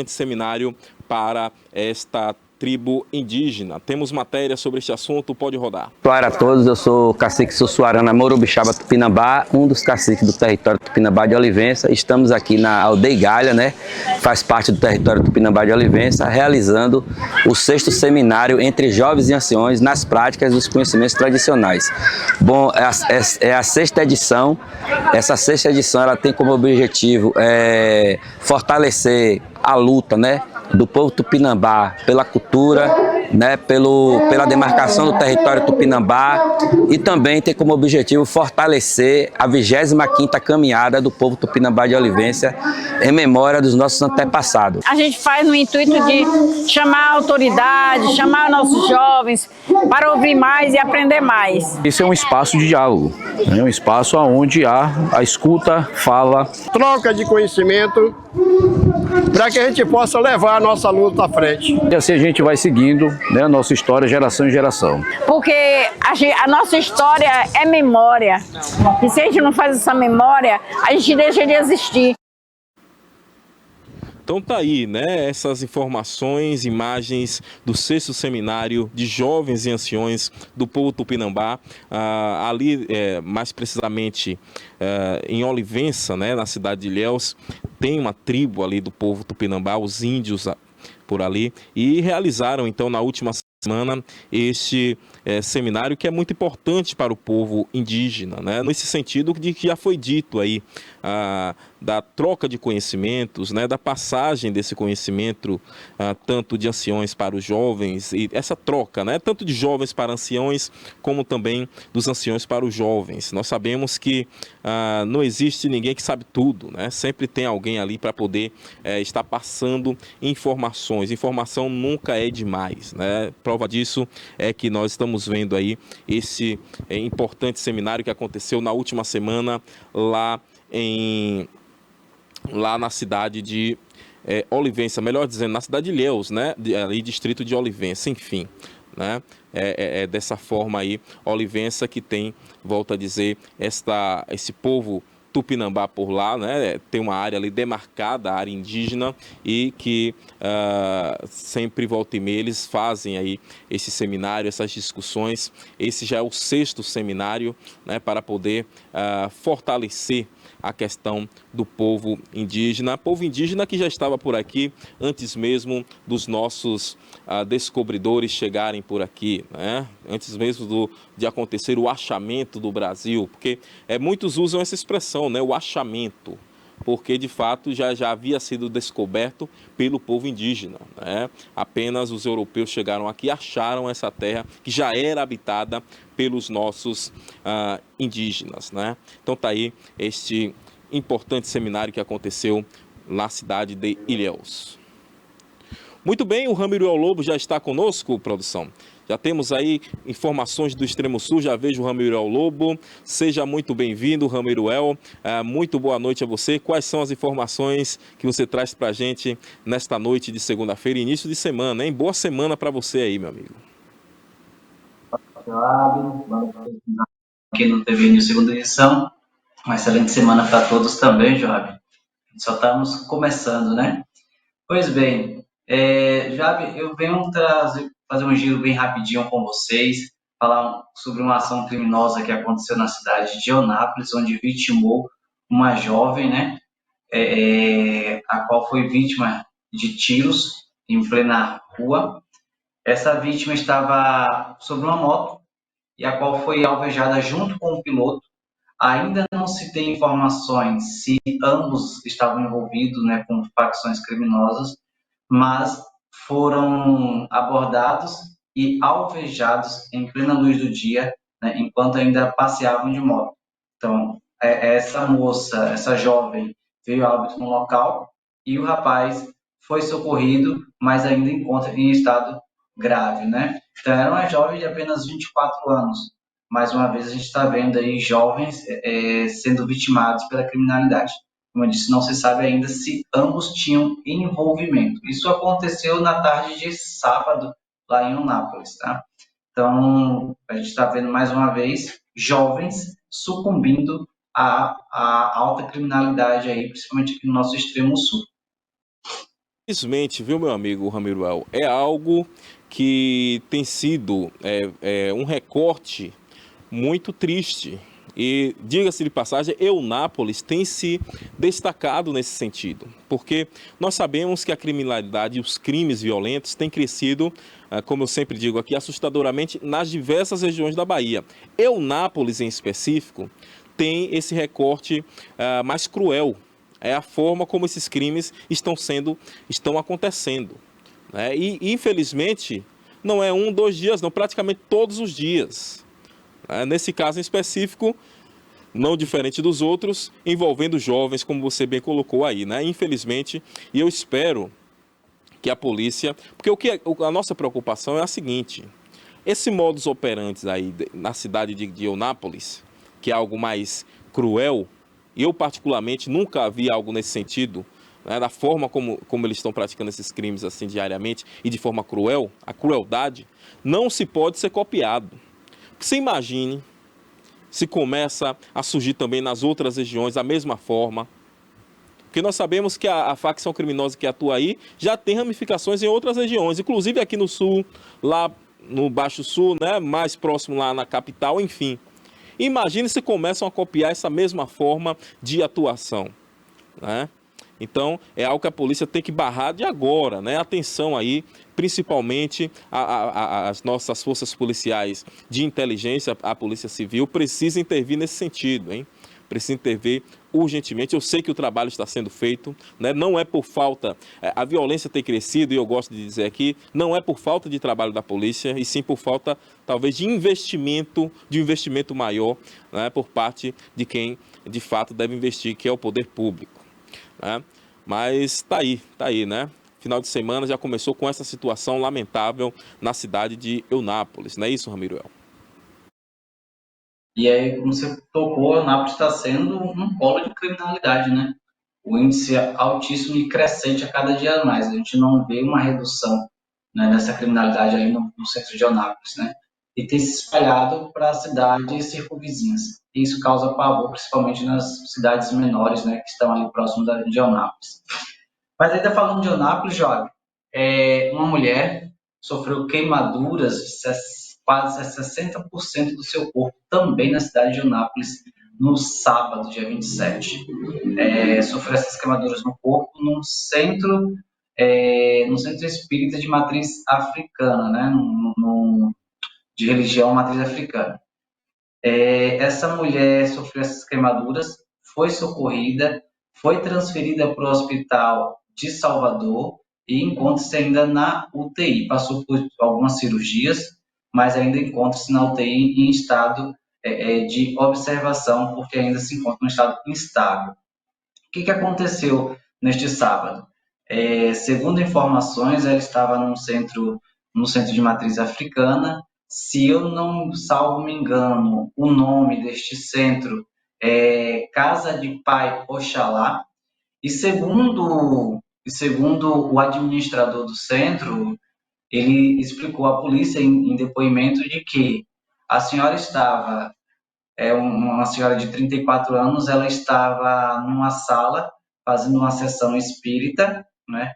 seminário para esta tribo indígena. Temos matéria sobre este assunto, pode rodar. Boa tarde a todos, eu sou cacique Sussuarana Morubixaba Tupinambá, um dos caciques do território Tupinambá de Olivença. Estamos aqui na aldeia Galha, né? Faz parte do território Tupinambá de Olivença, realizando o 6º seminário entre jovens e anciões nas práticas dos conhecimentos tradicionais. Bom, é a 6ª edição. Essa 6ª edição ela tem como objetivo fortalecer a luta, né, do povo Tupinambá pela cultura, né, pela demarcação do território Tupinambá, e também tem como objetivo fortalecer a 25ª caminhada do povo Tupinambá de Olivença em memória dos nossos antepassados. A gente faz no intuito de chamar a autoridade, chamar nossos jovens para ouvir mais e aprender mais. Esse é um espaço de diálogo, é um espaço onde há a escuta, fala, troca de conhecimento, para que a gente possa levar a nossa luta à frente. E assim a gente vai seguindo, né, a nossa história, geração em geração. Porque a nossa história é memória. E se a gente não faz essa memória, a gente deixa de existir. Então tá aí, né, essas informações, imagens do 6º Seminário de Jovens e Anciões do povo Tupinambá, ali mais precisamente em Olivença, né, na cidade de Ilhéus, tem uma tribo ali do povo Tupinambá, os índios por ali, e realizaram então na última semana este seminário que é muito importante para o povo indígena, né? Nesse sentido de que já foi dito aí da troca de conhecimentos, né? Da passagem desse conhecimento tanto de anciões para os jovens, e essa troca, né? Tanto de jovens para anciões como também dos anciões para os jovens. Nós sabemos que não existe ninguém que sabe tudo, né? Sempre tem alguém ali para poder estar passando informações. Informação nunca é demais, né? Prova disso é que nós estamos vendo aí esse importante seminário que aconteceu na última semana lá na cidade de Olivença, melhor dizendo, na cidade de Ilhéus, né? Ali, distrito de Olivença, enfim, né? É dessa forma aí, Olivença que tem, volto a dizer, esse povo Tupinambá por lá, né? Tem uma área ali demarcada, a área indígena, e que sempre volta e meia eles fazem aí esse seminário, essas discussões. Esse já é o 6º seminário, né? Para poder fortalecer a questão do povo indígena que já estava por aqui antes mesmo dos nossos descobridores chegarem por aqui, né? Antes mesmo de acontecer o achamento do Brasil, porque muitos usam essa expressão, né? O achamento, porque de fato já havia sido descoberto pelo povo indígena, né? Apenas os europeus chegaram aqui e acharam essa terra que já era habitada pelos nossos indígenas, né? Então tá aí este importante seminário que aconteceu na cidade de Ilhéus. Muito bem, o Ramiruel Lobo já está conosco, produção. Já temos aí informações do Extremo Sul, já vejo o Ramiruel Lobo. Seja muito bem-vindo, Ramiruel. Muito boa noite a você. Quais são as informações que você traz para a gente nesta noite de segunda-feira, início de semana, hein? Boa semana para você aí, meu amigo. Aqui no TV News segunda edição. Uma excelente semana para todos também, Joab. Só estamos começando, né? Pois bem, Joab, eu venho fazer um giro bem rapidinho com vocês, falar sobre uma ação criminosa que aconteceu na cidade de Eunápolis, onde vitimou uma jovem, né? A qual foi vítima de tiros em plena rua. Essa vítima estava sobre uma moto e a qual foi alvejada junto com o piloto. Ainda não se tem informações se ambos estavam envolvidos, né, com facções criminosas, mas foram abordados e alvejados em plena luz do dia, né, enquanto ainda passeavam de moto. Então, essa moça, essa jovem, veio a óbito no local e o rapaz foi socorrido, mas ainda encontra em estado grave, né? Então, era uma jovem de apenas 24 anos. Mais uma vez, a gente está vendo aí jovens sendo vitimados pela criminalidade. Como eu disse, não se sabe ainda se ambos tinham envolvimento. Isso aconteceu na tarde de sábado, lá em Eunápolis, tá? Então, a gente está vendo mais uma vez jovens sucumbindo à alta criminalidade aí, principalmente aqui no nosso extremo sul. Infelizmente, viu, meu amigo Ramiruel, é algo que tem sido um recorte muito triste. E, diga-se de passagem, Eunápolis tem se destacado nesse sentido, porque nós sabemos que a criminalidade e os crimes violentos têm crescido, como eu sempre digo aqui, assustadoramente nas diversas regiões da Bahia. Eunápolis, em específico, tem esse recorte mais cruel. É a forma como esses crimes estão acontecendo, né? E, infelizmente, não é 1, 2 dias, não, praticamente todos os dias. Nesse caso em específico, não diferente dos outros, envolvendo jovens, como você bem colocou aí, né? Infelizmente, e eu espero que a polícia... Porque a nossa preocupação é a seguinte: esse modus operandi aí na cidade de Eunápolis, que é algo mais cruel, e eu particularmente nunca vi algo nesse sentido, né, da forma como eles estão praticando esses crimes assim diariamente e de forma cruel, a crueldade não se pode ser copiado. Você imagine se começa a surgir também nas outras regiões da mesma forma, porque nós sabemos que a facção criminosa que atua aí já tem ramificações em outras regiões, inclusive aqui no sul, lá no Baixo Sul, né, mais próximo lá na capital, enfim. Imagine se começam a copiar essa mesma forma de atuação, né? Então, é algo que a polícia tem que barrar de agora, né? Atenção aí, principalmente as nossas forças policiais de inteligência, a Polícia Civil, precisa intervir nesse sentido, hein? Precisa intervir urgentemente. Eu sei que o trabalho está sendo feito, né? Não é por falta... A violência tem crescido, e eu gosto de dizer aqui, não é por falta de trabalho da polícia, e sim por falta, talvez, de um investimento maior, né? Por parte de quem, de fato, deve investir, que é o poder público, né? Mas tá aí, né? Final de semana já começou com essa situação lamentável na cidade de Eunápolis, não é isso, Ramiruel? E aí, como você tocou, Eunápolis está sendo um polo de criminalidade, né? O índice é altíssimo e crescente a cada dia mais. A gente não vê uma redução, né, dessa criminalidade aí no centro de Eunápolis, né? E tem se espalhado para as cidades circunvizinhas. E isso causa pavor, principalmente nas cidades menores, né, que estão ali próximo de Eunápolis. Mas ainda falando de Eunápolis, Joab, uma mulher sofreu queimaduras de quase 60% do seu corpo, também na cidade de Eunápolis, no sábado, dia 27. Sofreu essas queimaduras no corpo num centro espírita de matriz africana, né? De religião matriz africana. Essa mulher sofreu essas queimaduras, foi socorrida, foi transferida para o hospital de Salvador e encontra-se ainda na UTI. Passou por algumas cirurgias, mas ainda encontra-se na UTI em estado de observação, porque ainda se encontra em um estado instável. O que aconteceu neste sábado? Segundo informações, ela estava num centro de matriz africana. Se eu não salvo me engano, o nome deste centro é Casa de Pai Oxalá. E segundo o administrador do centro, ele explicou à polícia em depoimento de que a senhora estava, uma senhora de 34 anos, ela estava numa sala fazendo uma sessão espírita, né,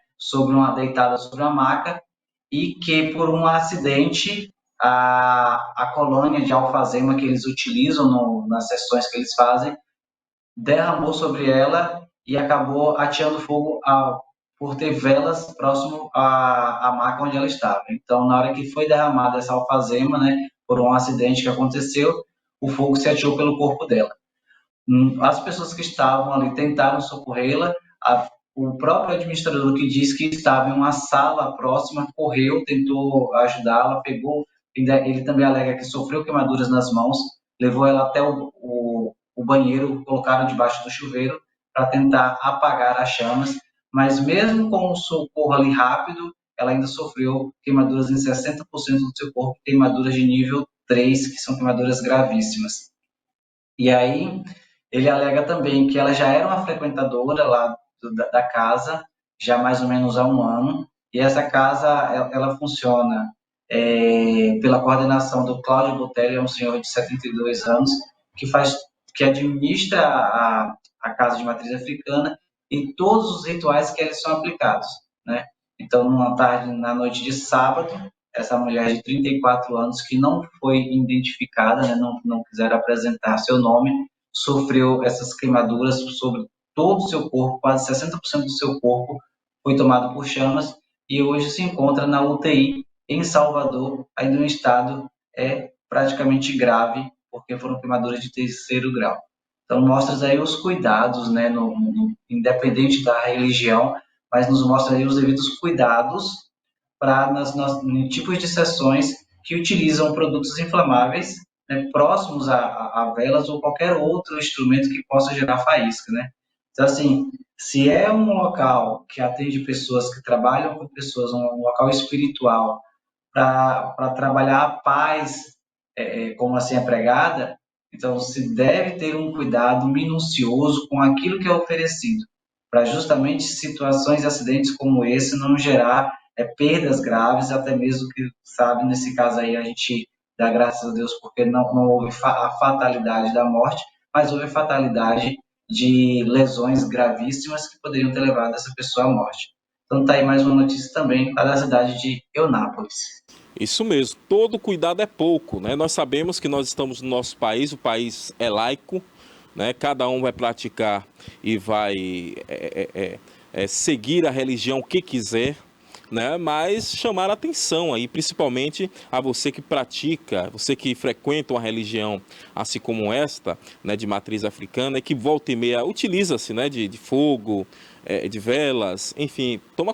deitada sobre uma maca, e que por um acidente a colônia de alfazema que eles utilizam nas sessões que eles fazem derramou sobre ela e acabou ateando fogo por ter velas próximo à maca onde ela estava. Então, na hora que foi derramada essa alfazema, né, por um acidente que aconteceu, o fogo se ateou pelo corpo dela. As pessoas que estavam ali tentaram socorrê-la. O próprio administrador, que disse que estava em uma sala próxima, correu, tentou ajudá-la, pegou. Ele também alega que sofreu queimaduras nas mãos, levou ela até o banheiro, colocaram debaixo do chuveiro para tentar apagar as chamas, mas mesmo com o socorro ali rápido, ela ainda sofreu queimaduras em 60% do seu corpo, queimaduras de nível 3, que são queimaduras gravíssimas. E aí, ele alega também que ela já era uma frequentadora lá da casa, já mais ou menos há um ano, e essa casa, ela funciona pela coordenação do Cláudio Botelho, é um senhor de 72 anos, que administra a casa de matriz africana e todos os rituais que eles são aplicados, né? Então, na noite de sábado, essa mulher de 34 anos, que não foi identificada, né, não quiseram apresentar seu nome, sofreu essas queimaduras sobre todo o seu corpo, quase 60% do seu corpo foi tomado por chamas, e hoje se encontra na UTI em Salvador, ainda em estado praticamente grave, porque foram queimaduras de 3º grau. Então, mostra aí os cuidados, né, independente da religião, mas nos mostra aí os devidos cuidados para nos tipos de sessões que utilizam produtos inflamáveis, né, próximos a velas ou qualquer outro instrumento que possa gerar faísca, né? Então, assim, se é um local que atende pessoas que trabalham com pessoas, um local espiritual, para trabalhar a paz, como assim é pregada, então se deve ter um cuidado minucioso com aquilo que é oferecido, para justamente situações e acidentes como esse não gerar perdas graves, até mesmo que, sabe, nesse caso aí a gente dá graças a Deus porque não houve a fatalidade da morte, mas houve a fatalidade de lesões gravíssimas que poderiam ter levado essa pessoa à morte. Então tá aí mais uma notícia também lá da cidade de Eunápolis. Isso mesmo, todo cuidado é pouco, né? Nós sabemos que nós estamos no nosso país, o país é laico, né? Cada um vai praticar e vai seguir a religião que quiser, né? Mas chamar a atenção aí, principalmente a você que pratica, você que frequenta uma religião assim como esta, né, de matriz africana, e que volta e meia utiliza-se, né, de fogo, de velas, enfim, tome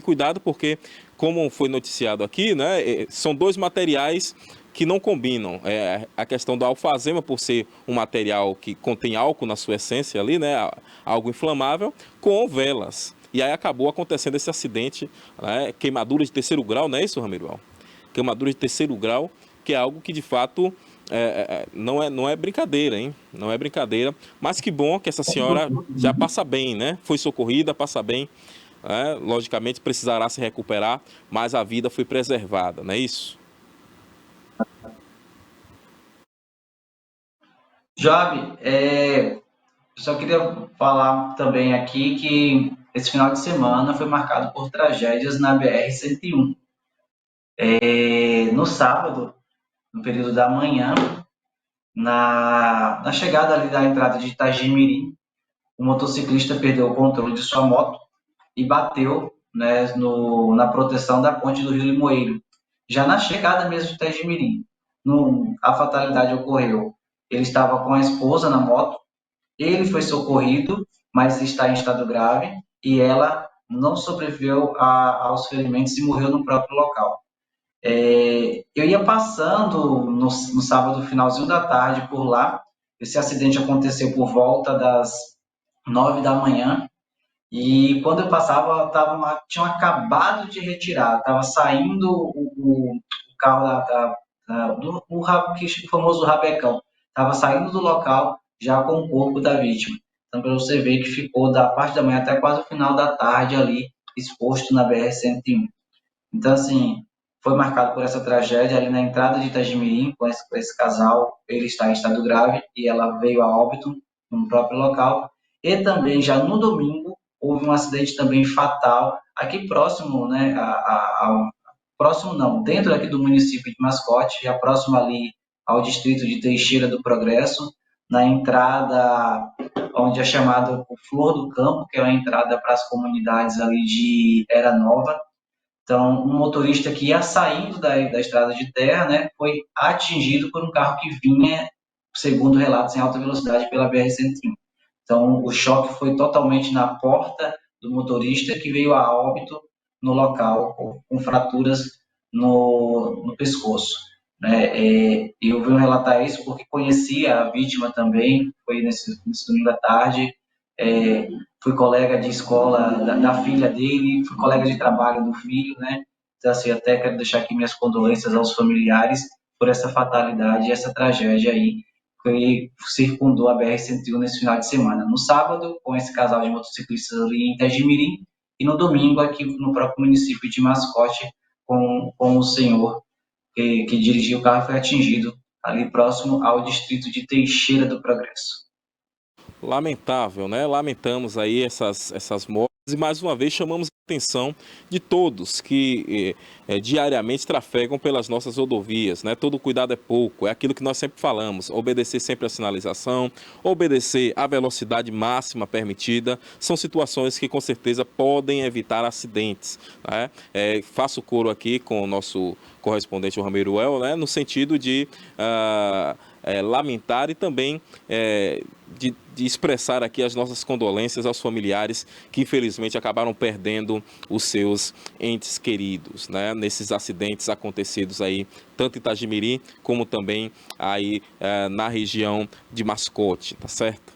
cuidado porque, como foi noticiado aqui, né, são dois materiais que não combinam. A questão da alfazema, por ser um material que contém álcool na sua essência ali, né, algo inflamável, com velas. E aí acabou acontecendo esse acidente, né, queimadura de 3º grau, não é isso, Ramiruel? Queimadura de 3º grau, que é algo que de fato não é brincadeira, hein? Não é brincadeira, mas que bom que essa senhora já passa bem, né? Foi socorrida, passa bem, logicamente precisará se recuperar, mas a vida foi preservada, não é isso? Job, só queria falar também aqui que esse final de semana foi marcado por tragédias na BR-101. No sábado, no período da manhã, Na chegada ali da entrada de Itagimirim, o motociclista perdeu o controle de sua moto e bateu, né, na proteção da ponte do Rio Limoeiro. Já na chegada mesmo de Itagimirim, a fatalidade ocorreu. Ele estava com a esposa na moto, ele foi socorrido, mas está em estado grave, e ela não sobreviveu aos ferimentos e morreu no próprio local. Eu ia passando no sábado, finalzinho da tarde, por lá. Esse acidente aconteceu por volta das 9 da manhã, e quando eu passava, tinham acabado de retirar, estava saindo o carro o famoso rabecão, estava saindo do local já com o corpo da vítima. Então, para você ver que ficou da parte da manhã até quase o final da tarde ali, exposto na BR-101. Então, assim, foi marcado por essa tragédia ali na entrada de Itagimirim, com esse casal. Ele está em estado grave e ela veio a óbito no próprio local. E também, já no domingo, houve um acidente também fatal aqui próximo, né, próximo não, dentro aqui do município de Mascote, já próximo ali ao distrito de Teixeira do Progresso, na entrada onde é chamado Flor do Campo, que é a entrada para as comunidades ali de Era Nova. Então, um motorista que ia saindo da estrada de terra, né, foi atingido por um carro que vinha, segundo relatos, em alta velocidade pela BR-101. Então, o choque foi totalmente na porta do motorista, que veio a óbito no local, com fraturas no pescoço. Né? Eu venho relatar isso porque conhecia a vítima também, foi nesse domingo à tarde. Fui colega de escola da filha dele, fui colega de trabalho do filho, né? Então, assim, até quero deixar aqui minhas condolências aos familiares por essa fatalidade, essa tragédia aí, que circundou a BR-101 nesse final de semana. No sábado, com esse casal de motociclistas ali em Itagimirim, e no domingo, aqui no próprio município de Mascote, com o senhor que dirigia o carro e foi atingido ali próximo ao distrito de Teixeira do Progresso. Lamentável, né? Lamentamos aí essas mortes e mais uma vez chamamos a atenção de todos que diariamente trafegam pelas nossas rodovias, né? Todo cuidado é pouco, é aquilo que nós sempre falamos, obedecer sempre a sinalização, obedecer a velocidade máxima permitida, são situações que com certeza podem evitar acidentes, né? Faço coro aqui com o nosso correspondente, o Rameruel, né? No sentido de lamentar e também de expressar aqui as nossas condolências aos familiares que infelizmente acabaram perdendo os seus entes queridos, né? Nesses acidentes acontecidos aí, tanto em Itagimirim como também aí na região de Mascote, tá certo?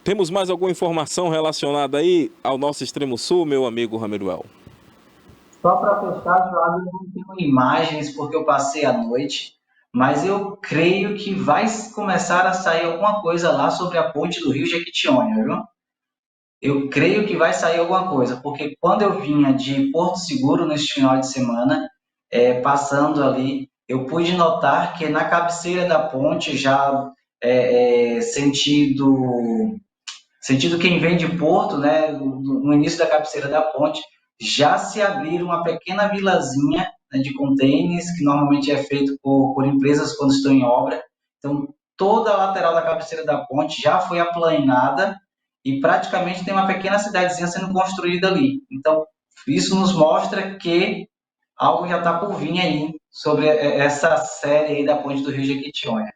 Temos mais alguma informação relacionada aí ao nosso extremo sul, meu amigo Rameruel? Só para fechar, Joab, eu não tenho imagens porque eu passei a noite, mas eu creio que vai começar a sair alguma coisa lá sobre a ponte do Rio Jequitinhonha, viu? Eu creio que vai sair alguma coisa, porque quando eu vinha de Porto Seguro neste final de semana, passando ali, eu pude notar que na cabeceira da ponte, já sentido quem vem de Porto, né, no início da cabeceira da ponte, já se abriu uma pequena vilazinha, né, de containers, que normalmente é feito por empresas quando estão em obra. Então, toda a lateral da cabeceira da ponte já foi aplainada e praticamente tem uma pequena cidadezinha sendo construída ali. Então, isso nos mostra que algo já está por vir aí sobre essa série aí da ponte do Rio Jequitinhonha.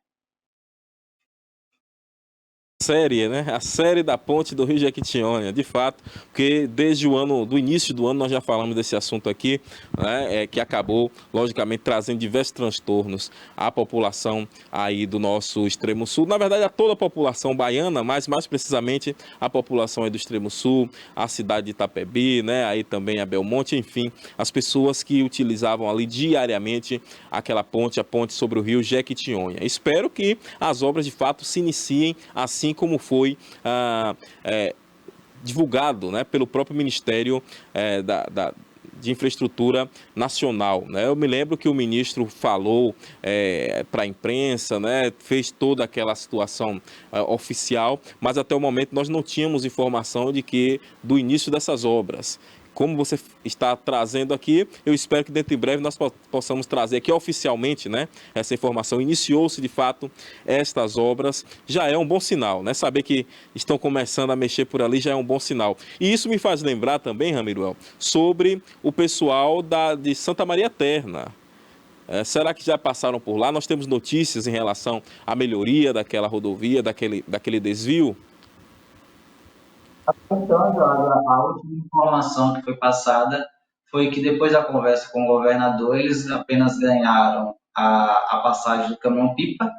Série, né? A série da ponte do Rio Jequitinhonha, de fato, porque desde do início do ano nós já falamos desse assunto aqui, né? Que acabou, logicamente, trazendo diversos transtornos à população aí do nosso extremo sul, na verdade a toda a população baiana, mas mais precisamente a população aí do extremo sul, a cidade de Itapebi, né? Aí também a Belmonte, enfim, as pessoas que utilizavam ali diariamente aquela ponte, a ponte sobre o Rio Jequitinhonha. Espero que as obras de fato se iniciem assim como foi divulgado, né, pelo próprio Ministério de Infraestrutura Nacional, né? Eu me lembro que o ministro falou para a imprensa, né, fez toda aquela situação oficial, mas até o momento nós não tínhamos informação do início dessas obras. como você está trazendo aqui, eu espero que dentro em breve nós possamos trazer aqui oficialmente, né, essa informação. Iniciou-se de fato estas obras, já é um bom sinal, né? Saber que estão começando a mexer por ali já é um bom sinal. E isso me faz lembrar também, Ramiruel, sobre o pessoal de Santa Maria Eterna. Será que já passaram por lá? Nós temos notícias em relação à melhoria daquela rodovia, daquele desvio? Então, a última informação que foi passada foi que depois da conversa com o governador, eles apenas ganharam a passagem do caminhão-pipa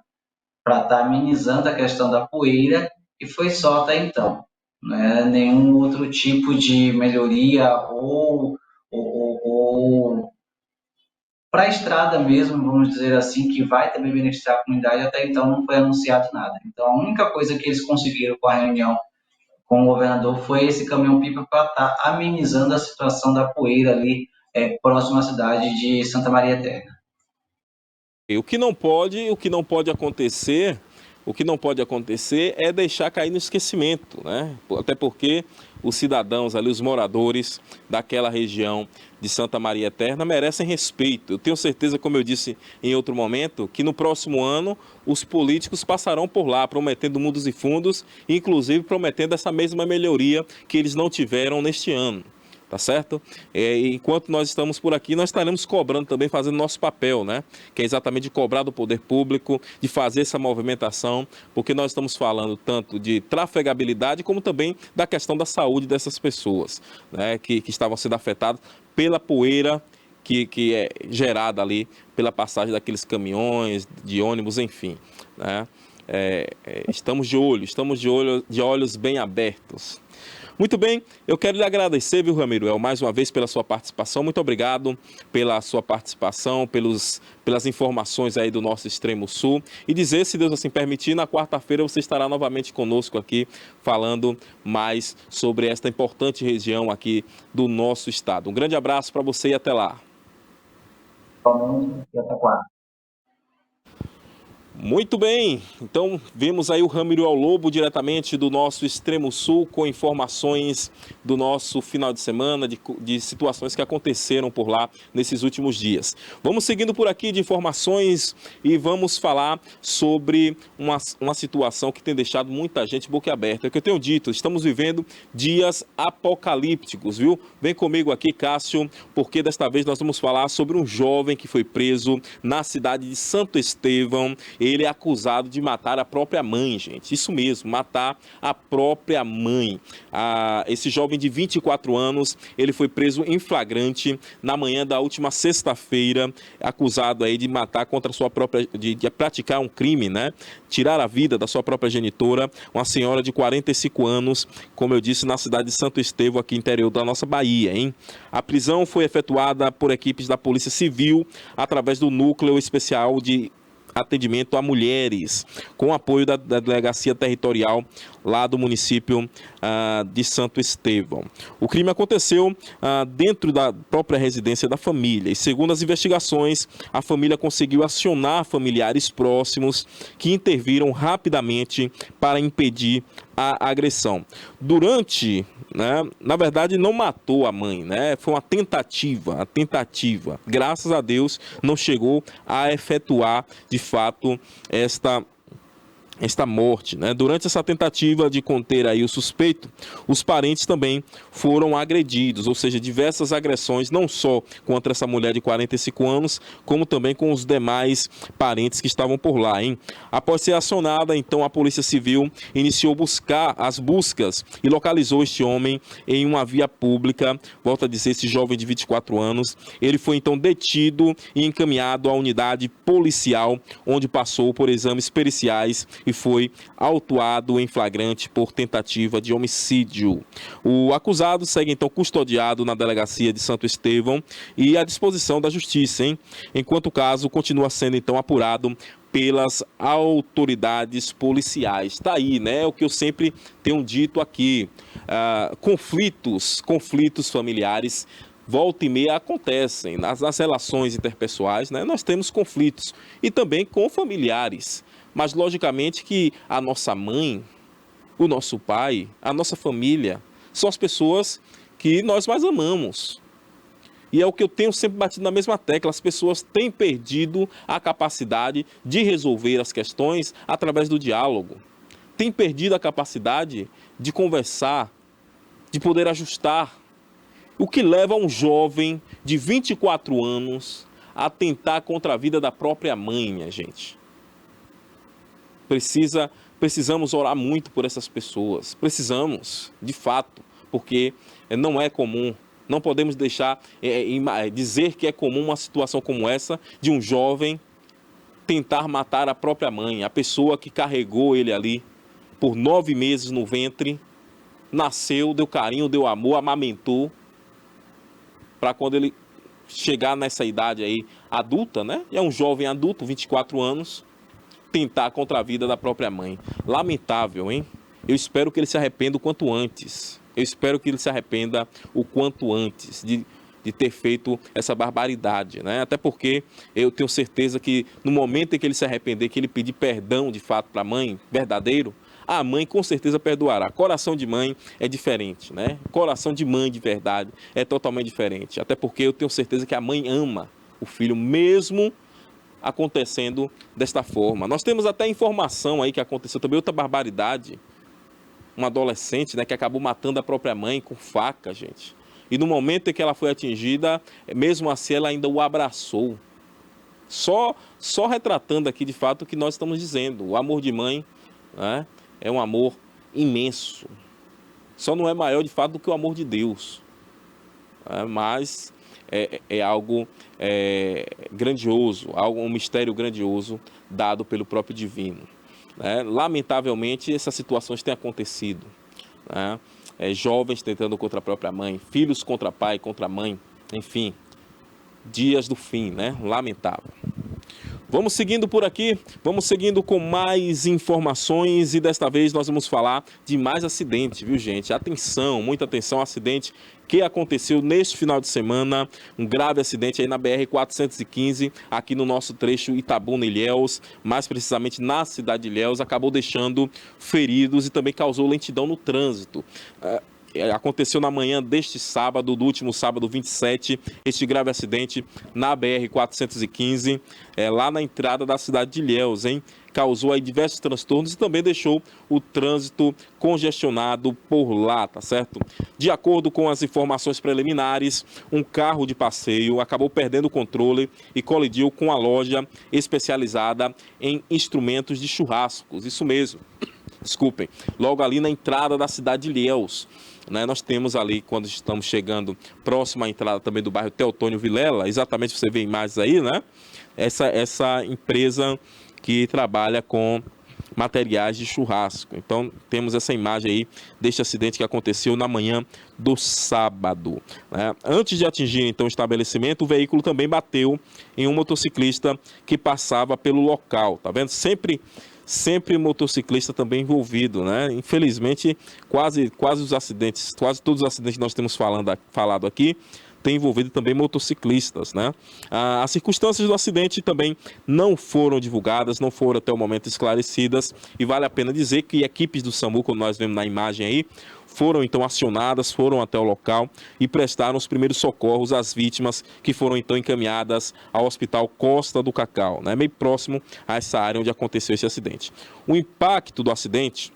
para estar amenizando a questão da poeira, e foi só até então. Né? Nenhum outro tipo de melhoria ou para a estrada mesmo, vamos dizer assim, que vai também beneficiar a comunidade, até então não foi anunciado nada. Então, a única coisa que eles conseguiram com a reunião com o governador foi esse caminhão-pipa para estar amenizando a situação da poeira ali próximo à cidade de Santa Maria Eterna. O que não pode acontecer é deixar cair no esquecimento, né? Até porque os cidadãos ali, os moradores daquela região de Santa Maria Eterna merecem respeito. Eu tenho certeza, como eu disse em outro momento, que no próximo ano os políticos passarão por lá, prometendo mundos e fundos, inclusive prometendo essa mesma melhoria que eles não tiveram neste ano. Tá certo? Enquanto nós estamos por aqui, nós estaremos cobrando também, fazendo nosso papel, né? Que é exatamente de cobrar do poder público, de fazer essa movimentação, porque nós estamos falando tanto de trafegabilidade, como também da questão da saúde dessas pessoas, né? Que estavam sendo afetadas pela poeira que é gerada ali pela passagem daqueles caminhões, de ônibus, enfim, né? Estamos de olhos bem abertos. Muito bem, eu quero lhe agradecer, viu, Ramiruel, mais uma vez pela sua participação. Muito obrigado pela sua participação, pelas informações aí do nosso Extremo Sul. E dizer, se Deus assim permitir, na quarta-feira você estará novamente conosco aqui, falando mais sobre esta importante região aqui do nosso estado. Um grande abraço para você e até lá. E até quarta. Muito bem, então vemos aí o Ramiruel Lobo diretamente do nosso Extremo Sul com informações do nosso final de semana, de situações que aconteceram por lá nesses últimos dias. Vamos seguindo por aqui de informações e vamos falar sobre uma situação que tem deixado muita gente boquiaberta. É o que eu tenho dito, estamos vivendo dias apocalípticos, viu? Vem comigo aqui, Cássio, porque desta vez nós vamos falar sobre um jovem que foi preso na cidade de Santo Estevão. Ele é acusado de matar a própria mãe, gente. Isso mesmo, matar a própria mãe. Esse jovem de 24 anos, ele foi preso em flagrante na manhã da última sexta-feira, acusado aí de matar contra a sua própria, de praticar um crime, né? Tirar a vida da sua própria genitora, uma senhora de 45 anos, como eu disse, na cidade de Santo Estevão, aqui interior da nossa Bahia, hein? A prisão foi efetuada por equipes da Polícia Civil, através do Núcleo Especial de Atendimento a Mulheres, com apoio da Delegacia Territorial lá do município de Santo Estevão. O crime aconteceu dentro da própria residência da família e, segundo as investigações, a família conseguiu acionar familiares próximos que interviram rapidamente para impedir a agressão. Na verdade, não matou a mãe, né? Foi uma tentativa. Graças a Deus, não chegou a efetuar, de fato, esta morte, né? Durante essa tentativa de conter aí o suspeito, os parentes também foram agredidos, ou seja, diversas agressões, não só contra essa mulher de 45 anos, como também com os demais parentes que estavam por lá, hein? Após ser acionada, então, a Polícia Civil iniciou as buscas e localizou este homem em uma via pública. Volto a dizer, esse jovem de 24 anos, ele foi então detido e encaminhado à unidade policial, onde passou por exames periciais e foi autuado em flagrante por tentativa de homicídio. O acusado segue então custodiado na delegacia de Santo Estevão e à disposição da justiça, hein? Enquanto o caso continua sendo então apurado pelas autoridades policiais. Tá aí, né? O que eu sempre tenho dito aqui. Conflitos familiares volta e meia acontecem nas relações interpessoais, né? Nós temos conflitos e também com familiares. Mas, logicamente, que a nossa mãe, o nosso pai, a nossa família, são as pessoas que nós mais amamos. E é o que eu tenho sempre batido na mesma tecla. As pessoas têm perdido a capacidade de resolver as questões através do diálogo. Têm perdido a capacidade de conversar, de poder ajustar. O que leva um jovem de 24 anos a atentar contra a vida da própria mãe, minha gente. Precisamos orar muito por essas pessoas. Precisamos, de fato, porque não é comum. Não podemos deixar dizer que é comum uma situação como essa de um jovem tentar matar a própria mãe, a pessoa que carregou ele ali por 9 meses no ventre, nasceu, deu carinho, deu amor, amamentou, para quando ele chegar nessa idade aí adulta, né? É um jovem adulto, 24 anos, tentar contra a vida da própria mãe. Lamentável, hein? Eu espero que ele se arrependa o quanto antes. Eu espero que ele se arrependa o quanto antes de ter feito essa barbaridade, né? Até porque eu tenho certeza que no momento em que ele se arrepender, que ele pedir perdão de fato para a mãe, verdadeiro, a mãe com certeza perdoará. Coração de mãe é diferente, né? Coração de mãe de verdade é totalmente diferente. Até porque eu tenho certeza que a mãe ama o filho mesmo acontecendo desta forma. Nós temos até informação aí que aconteceu também outra barbaridade. Uma adolescente, né, que acabou matando a própria mãe com faca, gente. E no momento em que ela foi atingida, mesmo assim ela ainda o abraçou. Só retratando aqui de fato o que nós estamos dizendo. O amor de mãe, né, é um amor imenso. Só não é maior de fato do que o amor de Deus. Mas é algo grandioso, um mistério grandioso dado pelo próprio divino. Lamentavelmente, essas situações têm acontecido. Né? Jovens tentando contra a própria mãe, filhos contra pai, contra mãe, enfim, dias do fim, né? Lamentável. Vamos seguindo por aqui, vamos seguindo com mais informações e desta vez nós vamos falar de mais acidente, viu gente? Atenção, muita atenção, acidente que aconteceu neste final de semana, um grave acidente aí na BR-415, aqui no nosso trecho Itabuna-Ilhéus, mais precisamente na cidade de Ilhéus, acabou deixando feridos e também causou lentidão no trânsito. Aconteceu na manhã deste sábado, do último sábado 27, este grave acidente na BR-415, lá na entrada da cidade de Ilhéus, hein? Causou aí diversos transtornos e também deixou o trânsito congestionado por lá, tá certo? De acordo com as informações preliminares, um carro de passeio acabou perdendo o controle e colidiu com a loja especializada em instrumentos de churrascos, isso mesmo. Desculpem, logo ali na entrada da cidade de Ilhéus. Né, nós temos ali, quando estamos chegando próximo à entrada também do bairro Teotônio Vilela, exatamente você vê imagens aí, né? Essa empresa que trabalha com materiais de churrasco. Então, temos essa imagem aí deste acidente que aconteceu na manhã do sábado. Né? Antes de atingir, então, o estabelecimento, o veículo também bateu em um motociclista que passava pelo local. Tá vendo? Sempre motociclista também envolvido, né? Infelizmente, quase todos os acidentes que nós temos falado aqui tem envolvido também motociclistas, né? As circunstâncias do acidente também não foram divulgadas, não foram até o momento esclarecidas e vale a pena dizer que equipes do SAMU, como nós vemos na imagem aí, foram então acionadas, foram até o local e prestaram os primeiros socorros às vítimas que foram então encaminhadas ao Hospital Costa do Cacau, né? Meio próximo a essa área onde aconteceu esse acidente. O impacto do acidente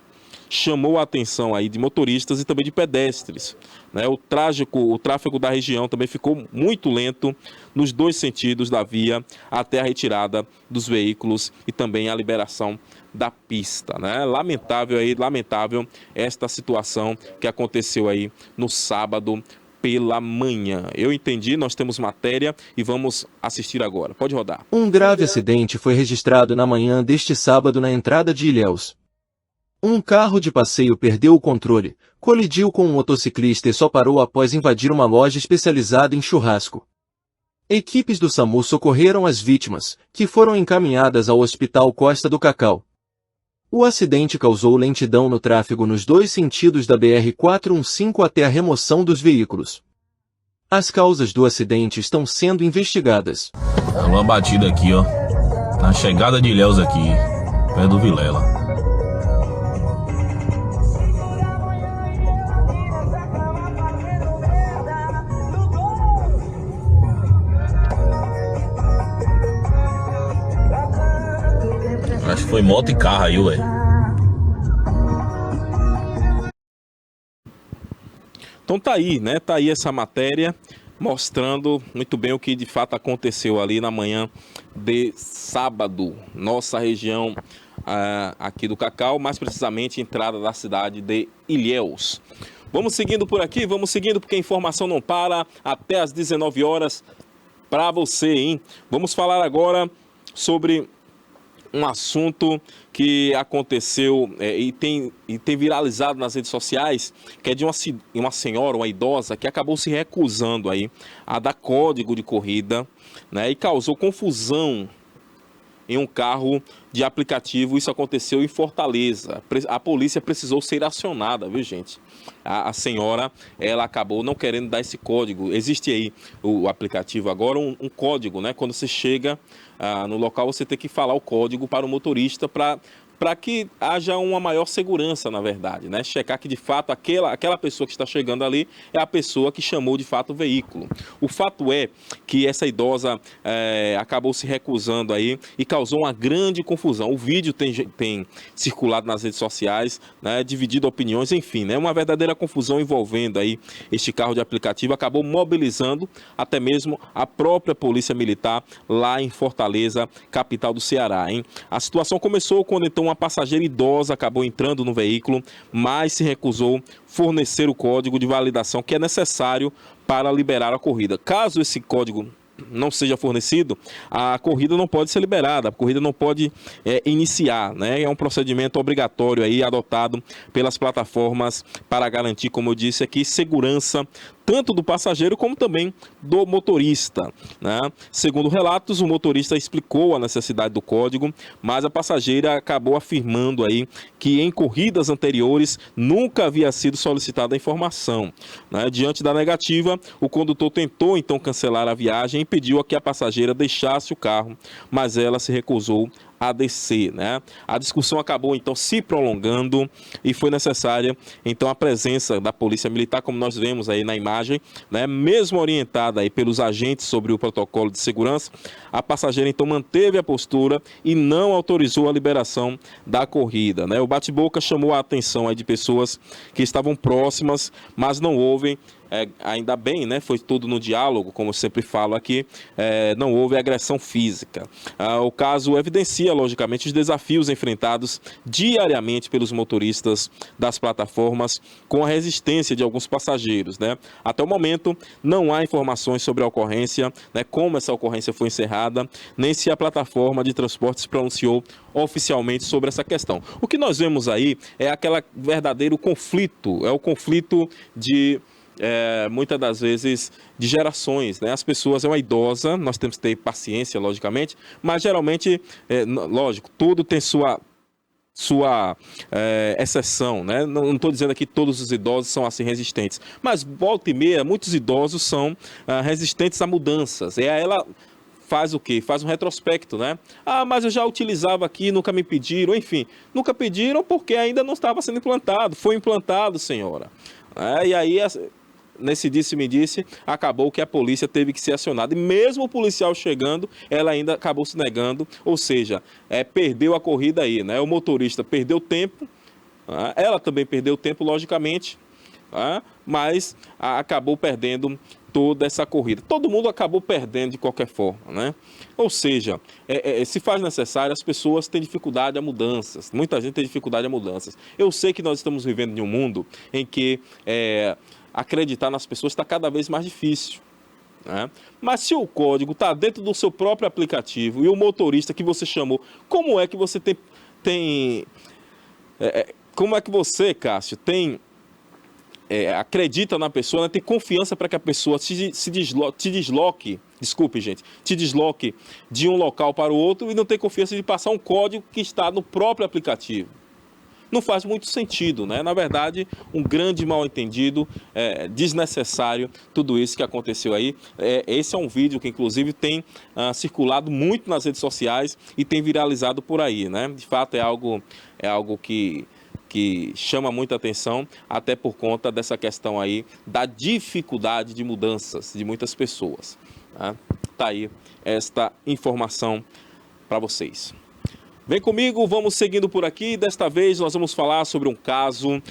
chamou a atenção aí de motoristas e também de pedestres. Né? O tráfego da região também ficou muito lento nos dois sentidos da via até a retirada dos veículos e também a liberação da pista. Né? Lamentável esta situação que aconteceu aí no sábado pela manhã. Eu entendi, nós temos matéria e vamos assistir agora. Pode rodar. Um grave acidente foi registrado na manhã deste sábado na entrada de Ilhéus. Um carro de passeio perdeu o controle, colidiu com um motociclista e só parou após invadir uma loja especializada em churrasco. Equipes do SAMU socorreram as vítimas, que foram encaminhadas ao Hospital Costa do Cacau. O acidente causou lentidão no tráfego nos dois sentidos da BR-415 até a remoção dos veículos. As causas do acidente estão sendo investigadas. Uma batida aqui, ó, na chegada de Ilhéus aqui, perto do Vilela. foi moto e carro aí, ué. Então tá aí, né? Tá aí essa matéria mostrando muito bem o que de fato aconteceu ali na manhã de sábado, nossa região aqui do Cacau, mais precisamente entrada da cidade de Ilhéus. Vamos seguindo por aqui, vamos seguindo porque a informação não para até às 19 horas para você, hein? Vamos falar agora sobre um assunto que aconteceu e tem viralizado nas redes sociais, que é de uma senhora, uma idosa, que acabou se recusando aí a dar código de corrida, né, e causou confusão em um carro de aplicativo. Isso aconteceu em Fortaleza. A polícia precisou ser acionada, viu, gente? A senhora, ela acabou não querendo dar esse código. Existe aí o aplicativo agora, um código, né? Quando você chega no local, você tem que falar o código para o motorista para que haja uma maior segurança, na verdade, né? Checar que, de fato, aquela pessoa que está chegando ali é a pessoa que chamou, de fato, o veículo. O fato é que essa idosa acabou se recusando aí e causou uma grande confusão. O vídeo tem circulado nas redes sociais, né? Dividido opiniões, enfim, né? Uma verdadeira confusão envolvendo aí este carro de aplicativo, acabou mobilizando até mesmo a própria Polícia Militar lá em Fortaleza, capital do Ceará, hein? A situação começou quando, então, uma passageira idosa acabou entrando no veículo, mas se recusou fornecer o código de validação que é necessário para liberar a corrida. Caso esse código não seja fornecido, a corrida não pode ser liberada, a corrida não pode iniciar, né? É um procedimento obrigatório aí adotado pelas plataformas para garantir, como eu disse aqui, segurança tanto do passageiro como também do motorista, né? Segundo relatos, o motorista explicou a necessidade do código, mas a passageira acabou afirmando aí que em corridas anteriores nunca havia sido solicitada a informação, né? Diante da negativa, o condutor tentou então cancelar a viagem e pediu a que a passageira deixasse o carro, mas ela se recusou a descer, né? A discussão acabou então se prolongando e foi necessária então a presença da Polícia Militar, como nós vemos aí na imagem, né? Mesmo orientada aí pelos agentes sobre o protocolo de segurança, a passageira então manteve a postura e não autorizou a liberação da corrida, né? O bate-boca chamou a atenção aí de pessoas que estavam próximas, mas não houve ainda bem, né? Foi tudo no diálogo, como eu sempre falo aqui, não houve agressão física. O caso evidencia, logicamente, os desafios enfrentados diariamente pelos motoristas das plataformas com a resistência de alguns passageiros, né? Até o momento, não há informações sobre a ocorrência, né? Como essa ocorrência foi encerrada, nem se a plataforma de transporte se pronunciou oficialmente sobre essa questão. O que nós vemos aí é aquele verdadeiro conflito, é o conflito de muitas das vezes de gerações, né? As pessoas, é uma idosa, nós temos que ter paciência, logicamente, mas geralmente, lógico, tudo tem sua exceção, né? Não estou dizendo aqui que todos os idosos são assim resistentes, mas volta e meia, muitos idosos são resistentes a mudanças, e aí ela faz o quê? Faz um retrospecto, né? Ah, mas eu já utilizava aqui, nunca me pediram, enfim, nunca pediram porque ainda não estava sendo implantado, foi implantado, senhora. E aí, nesse disse-me-disse, acabou que a polícia teve que ser acionada. E mesmo o policial chegando, ela ainda acabou se negando, ou seja, perdeu a corrida aí, né? O motorista perdeu tempo, ela também perdeu tempo, logicamente, mas acabou perdendo toda essa corrida. Todo mundo acabou perdendo de qualquer forma, né? Ou seja, se faz necessário, as pessoas têm dificuldade a mudanças. Muita gente tem dificuldade a mudanças. Eu sei que nós estamos vivendo em um mundo em que acreditar nas pessoas está cada vez mais difícil, né? Mas se o código está dentro do seu próprio aplicativo e o motorista que você chamou, como é que você como é que você, Cássio, acredita na pessoa, né? Tem confiança para que a pessoa te desloque de um local para o outro e não tem confiança de passar um código que está no próprio aplicativo? Não faz muito sentido, né? Na verdade, um grande mal-entendido, desnecessário, tudo isso que aconteceu aí. Esse é um vídeo que, inclusive, tem circulado muito nas redes sociais e tem viralizado por aí, né? De fato, é algo que chama muita atenção, até por conta dessa questão aí da dificuldade de mudanças de muitas pessoas, né? Tá aí esta informação para vocês. Vem comigo, vamos seguindo por aqui. Desta vez nós vamos falar sobre um caso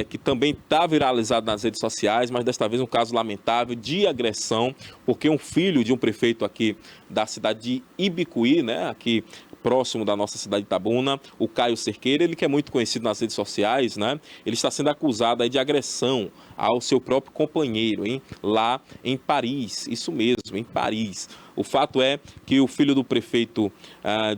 que também está viralizado nas redes sociais, mas desta vez um caso lamentável de agressão, porque um filho de um prefeito aqui da cidade de Ibicuí, né, aqui próximo da nossa cidade de Itabuna, o Caio Cerqueira, ele que é muito conhecido nas redes sociais, né? Ele está sendo acusado aí de agressão ao seu próprio companheiro, hein? Lá em Paris, isso mesmo, em Paris. O fato é que o filho do prefeito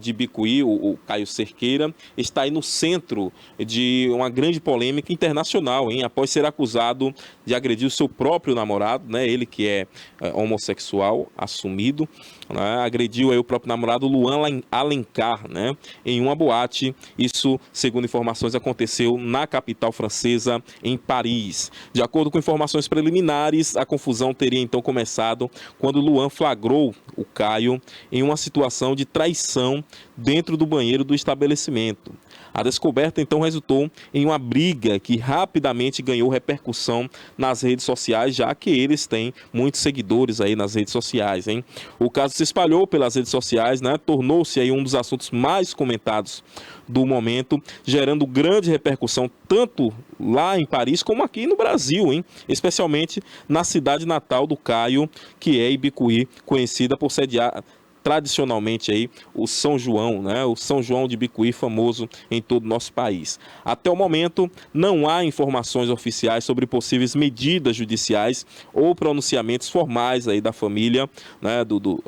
de Ibicuí, o Caio Cerqueira, está aí no centro de uma grande polêmica internacional, hein? Após ser acusado de agredir o seu próprio namorado, né? Ele que é homossexual, assumido, né? Agrediu aí o próprio namorado Luan Alencar, né? Em uma boate. Isso, segundo informações, aconteceu na capital francesa, em Paris. De acordo com informações preliminares, a confusão teria então começado quando Luan flagrou o Caio em uma situação de traição dentro do banheiro do estabelecimento. A descoberta então resultou em uma briga que rapidamente ganhou repercussão nas redes sociais, já que eles têm muitos seguidores aí nas redes sociais, hein? O caso se espalhou pelas redes sociais, né? Tornou-se aí um dos assuntos mais comentados do momento, gerando grande repercussão tanto lá em Paris como aqui no Brasil, hein? Especialmente na cidade natal do Caio, que é Ibicuí, conhecida por sediar tradicionalmente aí o São João, né? O São João de Ibicuí, famoso em todo o nosso país. Até o momento, não há informações oficiais sobre possíveis medidas judiciais ou pronunciamentos formais aí da família, né?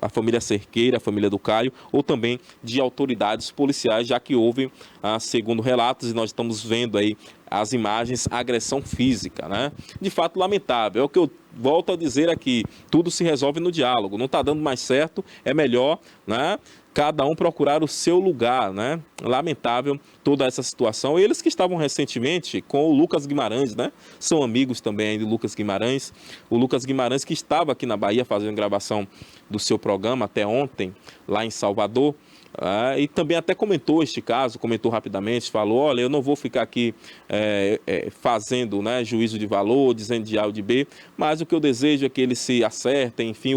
A família Cerqueira, a família do Caio, ou também de autoridades policiais, já que houve, segundo relatos, e nós estamos vendo aí as imagens, agressão física, né? De fato, lamentável. É o que eu volto a dizer aqui, tudo se resolve no diálogo. Não está dando mais certo, é melhor, né? Cada um procurar o seu lugar, né? Lamentável toda essa situação. Eles que estavam recentemente com o Lucas Guimarães, né? São amigos também do Lucas Guimarães. O Lucas Guimarães que estava aqui na Bahia fazendo gravação do seu programa até ontem, lá em Salvador. E também até comentou este caso, comentou rapidamente, falou, olha, eu não vou ficar aqui fazendo, né, juízo de valor, dizendo de A ou de B, mas o que eu desejo é que eles se acertem, enfim,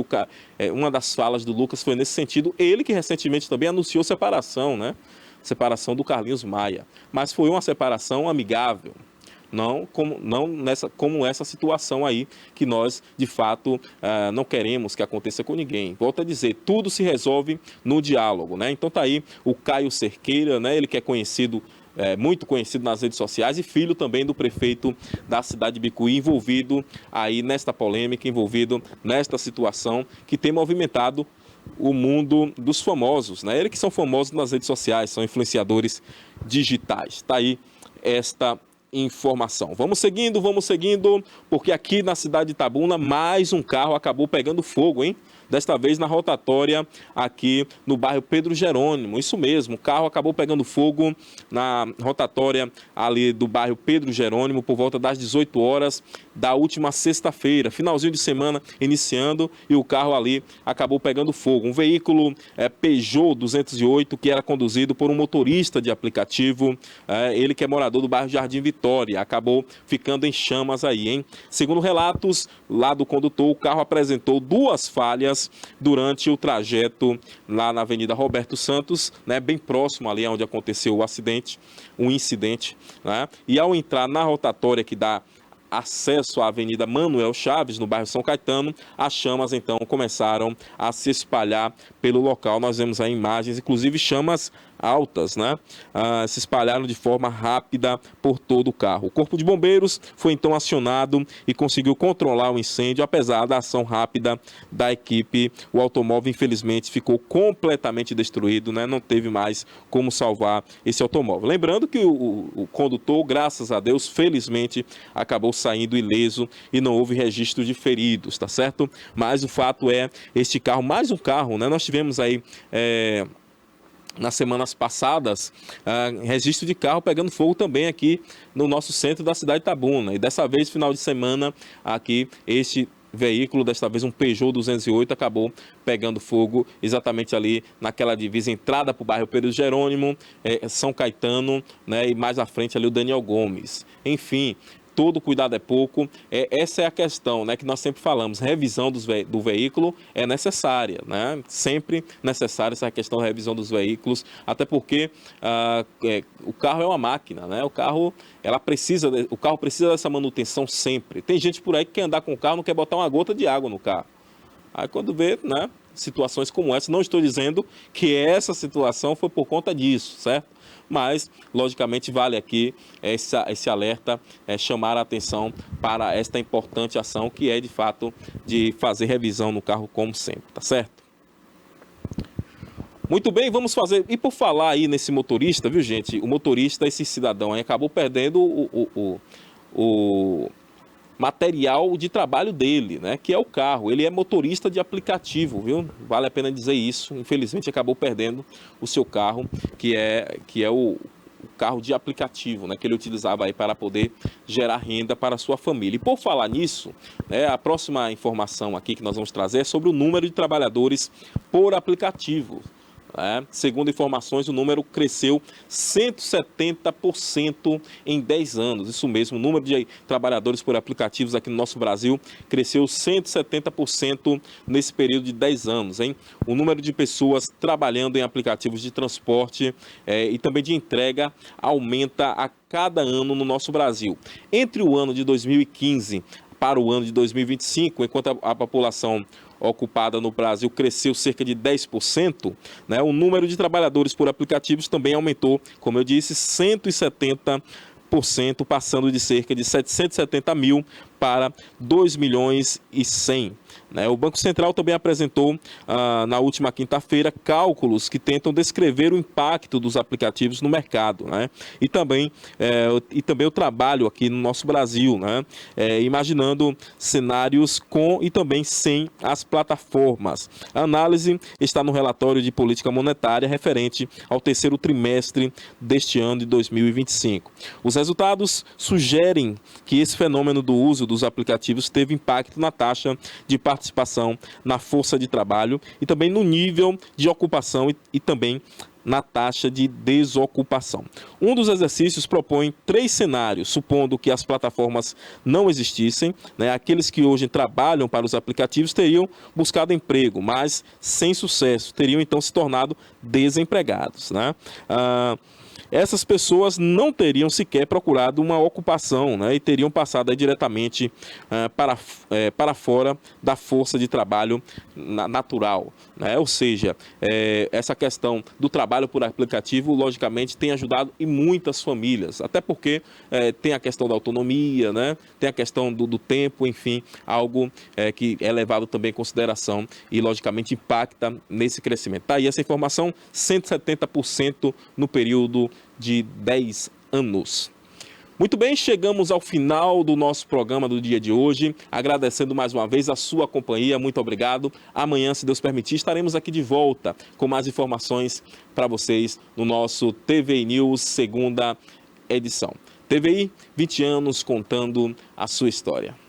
uma das falas do Lucas foi nesse sentido, ele que recentemente também anunciou separação, né, separação do Carlinhos Maia, mas foi uma separação amigável. Não como essa situação aí que nós, de fato, não queremos que aconteça com ninguém. Volto a dizer, tudo se resolve no diálogo, né? Então tá aí o Caio Cerqueira, né? Ele que é conhecido, muito conhecido nas redes sociais e filho também do prefeito da cidade de Ibicuí, envolvido aí nesta polêmica, envolvido nesta situação que tem movimentado o mundo dos famosos, né? Eles que são famosos nas redes sociais, são influenciadores digitais. Tá aí esta informação. Vamos seguindo, porque aqui na cidade de Itabuna, mais um carro acabou pegando fogo, hein? Desta vez na rotatória aqui no bairro Pedro Jerônimo. Isso mesmo, o carro acabou pegando fogo na rotatória ali do bairro Pedro Jerônimo por volta das 18 horas da última sexta-feira, finalzinho de semana iniciando, e o carro ali acabou pegando fogo. Um veículo Peugeot 208 que era conduzido por um motorista de aplicativo, ele que é morador do bairro Jardim Vitória, acabou ficando em chamas aí, hein? Segundo relatos lá do condutor, o carro apresentou duas falhas durante o trajeto lá na Avenida Roberto Santos, né, bem próximo ali onde aconteceu o acidente, um incidente, né? E ao entrar na rotatória que dá acesso à Avenida Manuel Chaves, no bairro São Caetano, as chamas então começaram a se espalhar pelo local. Nós vemos aí imagens, inclusive chamas altas, né? Se espalharam de forma rápida por todo o carro. O Corpo de Bombeiros foi então acionado e conseguiu controlar o incêndio. Apesar da ação rápida da equipe, o automóvel infelizmente ficou completamente destruído, né? Não teve mais como salvar esse automóvel. Lembrando que o condutor, graças a Deus, felizmente acabou saindo ileso e não houve registro de feridos, tá certo? Mas o fato é, este carro, mais um carro, né? Nós tivemos aí nas semanas passadas, registro de carro pegando fogo também aqui no nosso centro da cidade de Itabuna. E dessa vez, final de semana, aqui, este veículo, desta vez um Peugeot 208, acabou pegando fogo exatamente ali naquela divisa, entrada para o bairro Pedro Jerônimo, São Caetano, né, e mais à frente ali o Daniel Gomes. Enfim, todo cuidado é pouco. Essa é a questão, né, que nós sempre falamos, revisão do veículo é necessária, né? Sempre necessária essa questão da revisão dos veículos, até porque o carro é uma máquina, né? O carro precisa dessa manutenção sempre. Tem gente por aí que quer andar com o carro, não quer botar uma gota de água no carro. Aí quando vê, né, situações como essa, não estou dizendo que essa situação foi por conta disso, certo? Mas, logicamente, vale aqui esse alerta, chamar a atenção para esta importante ação que é, de fato, de fazer revisão no carro como sempre, tá certo? Muito bem, vamos fazer. E por falar aí nesse motorista, viu, gente? O motorista, esse cidadão aí, acabou perdendo o material de trabalho dele, né? Que é o carro. Ele é motorista de aplicativo, viu? Vale a pena dizer isso. Infelizmente, acabou perdendo o seu carro, que é o carro de aplicativo, né? Que ele utilizava aí para poder gerar renda para a sua família. E por falar nisso, né, a próxima informação aqui que nós vamos trazer é sobre o número de trabalhadores por aplicativo. Segundo informações, o número cresceu 170% em 10 anos. Isso mesmo, o número de trabalhadores por aplicativos aqui no nosso Brasil cresceu 170% nesse período de 10 anos. Hein? O número de pessoas trabalhando em aplicativos de transporte e também de entrega aumenta a cada ano no nosso Brasil. Entre o ano de 2015 para o ano de 2025, enquanto a população ocupada no Brasil cresceu cerca de 10%, né? O número de trabalhadores por aplicativos também aumentou, como eu disse, 170%, passando de cerca de 770 mil para 2 milhões e 100. Né? O Banco Central também apresentou na última quinta-feira cálculos que tentam descrever o impacto dos aplicativos no mercado, né? E também o trabalho aqui no nosso Brasil, né? Imaginando cenários com e também sem as plataformas. A análise está no relatório de política monetária referente ao terceiro trimestre deste ano de 2025. Os resultados sugerem que esse fenômeno do uso dos aplicativos teve impacto na taxa de participação na força de trabalho e também no nível de ocupação e também na taxa de desocupação. Um dos exercícios propõe 3 cenários, supondo que as plataformas não existissem, né? Aqueles que hoje trabalham para os aplicativos teriam buscado emprego, mas sem sucesso, teriam então se tornado desempregados, né? Essas pessoas não teriam sequer procurado uma ocupação, né, e teriam passado aí diretamente para fora da força de trabalho natural, né? Ou seja, essa questão do trabalho por aplicativo, logicamente, tem ajudado em muitas famílias, até porque tem a questão da autonomia, né? Tem a questão do tempo, enfim, algo que é levado também em consideração e, logicamente, impacta nesse crescimento. Tá aí essa informação, 170% no período de 10 anos. Muito bem, chegamos ao final do nosso programa do dia de hoje, agradecendo mais uma vez a sua companhia, muito obrigado. Amanhã, se Deus permitir, estaremos aqui de volta com mais informações para vocês no nosso TVI News, segunda edição. TVI, 20 anos contando a sua história.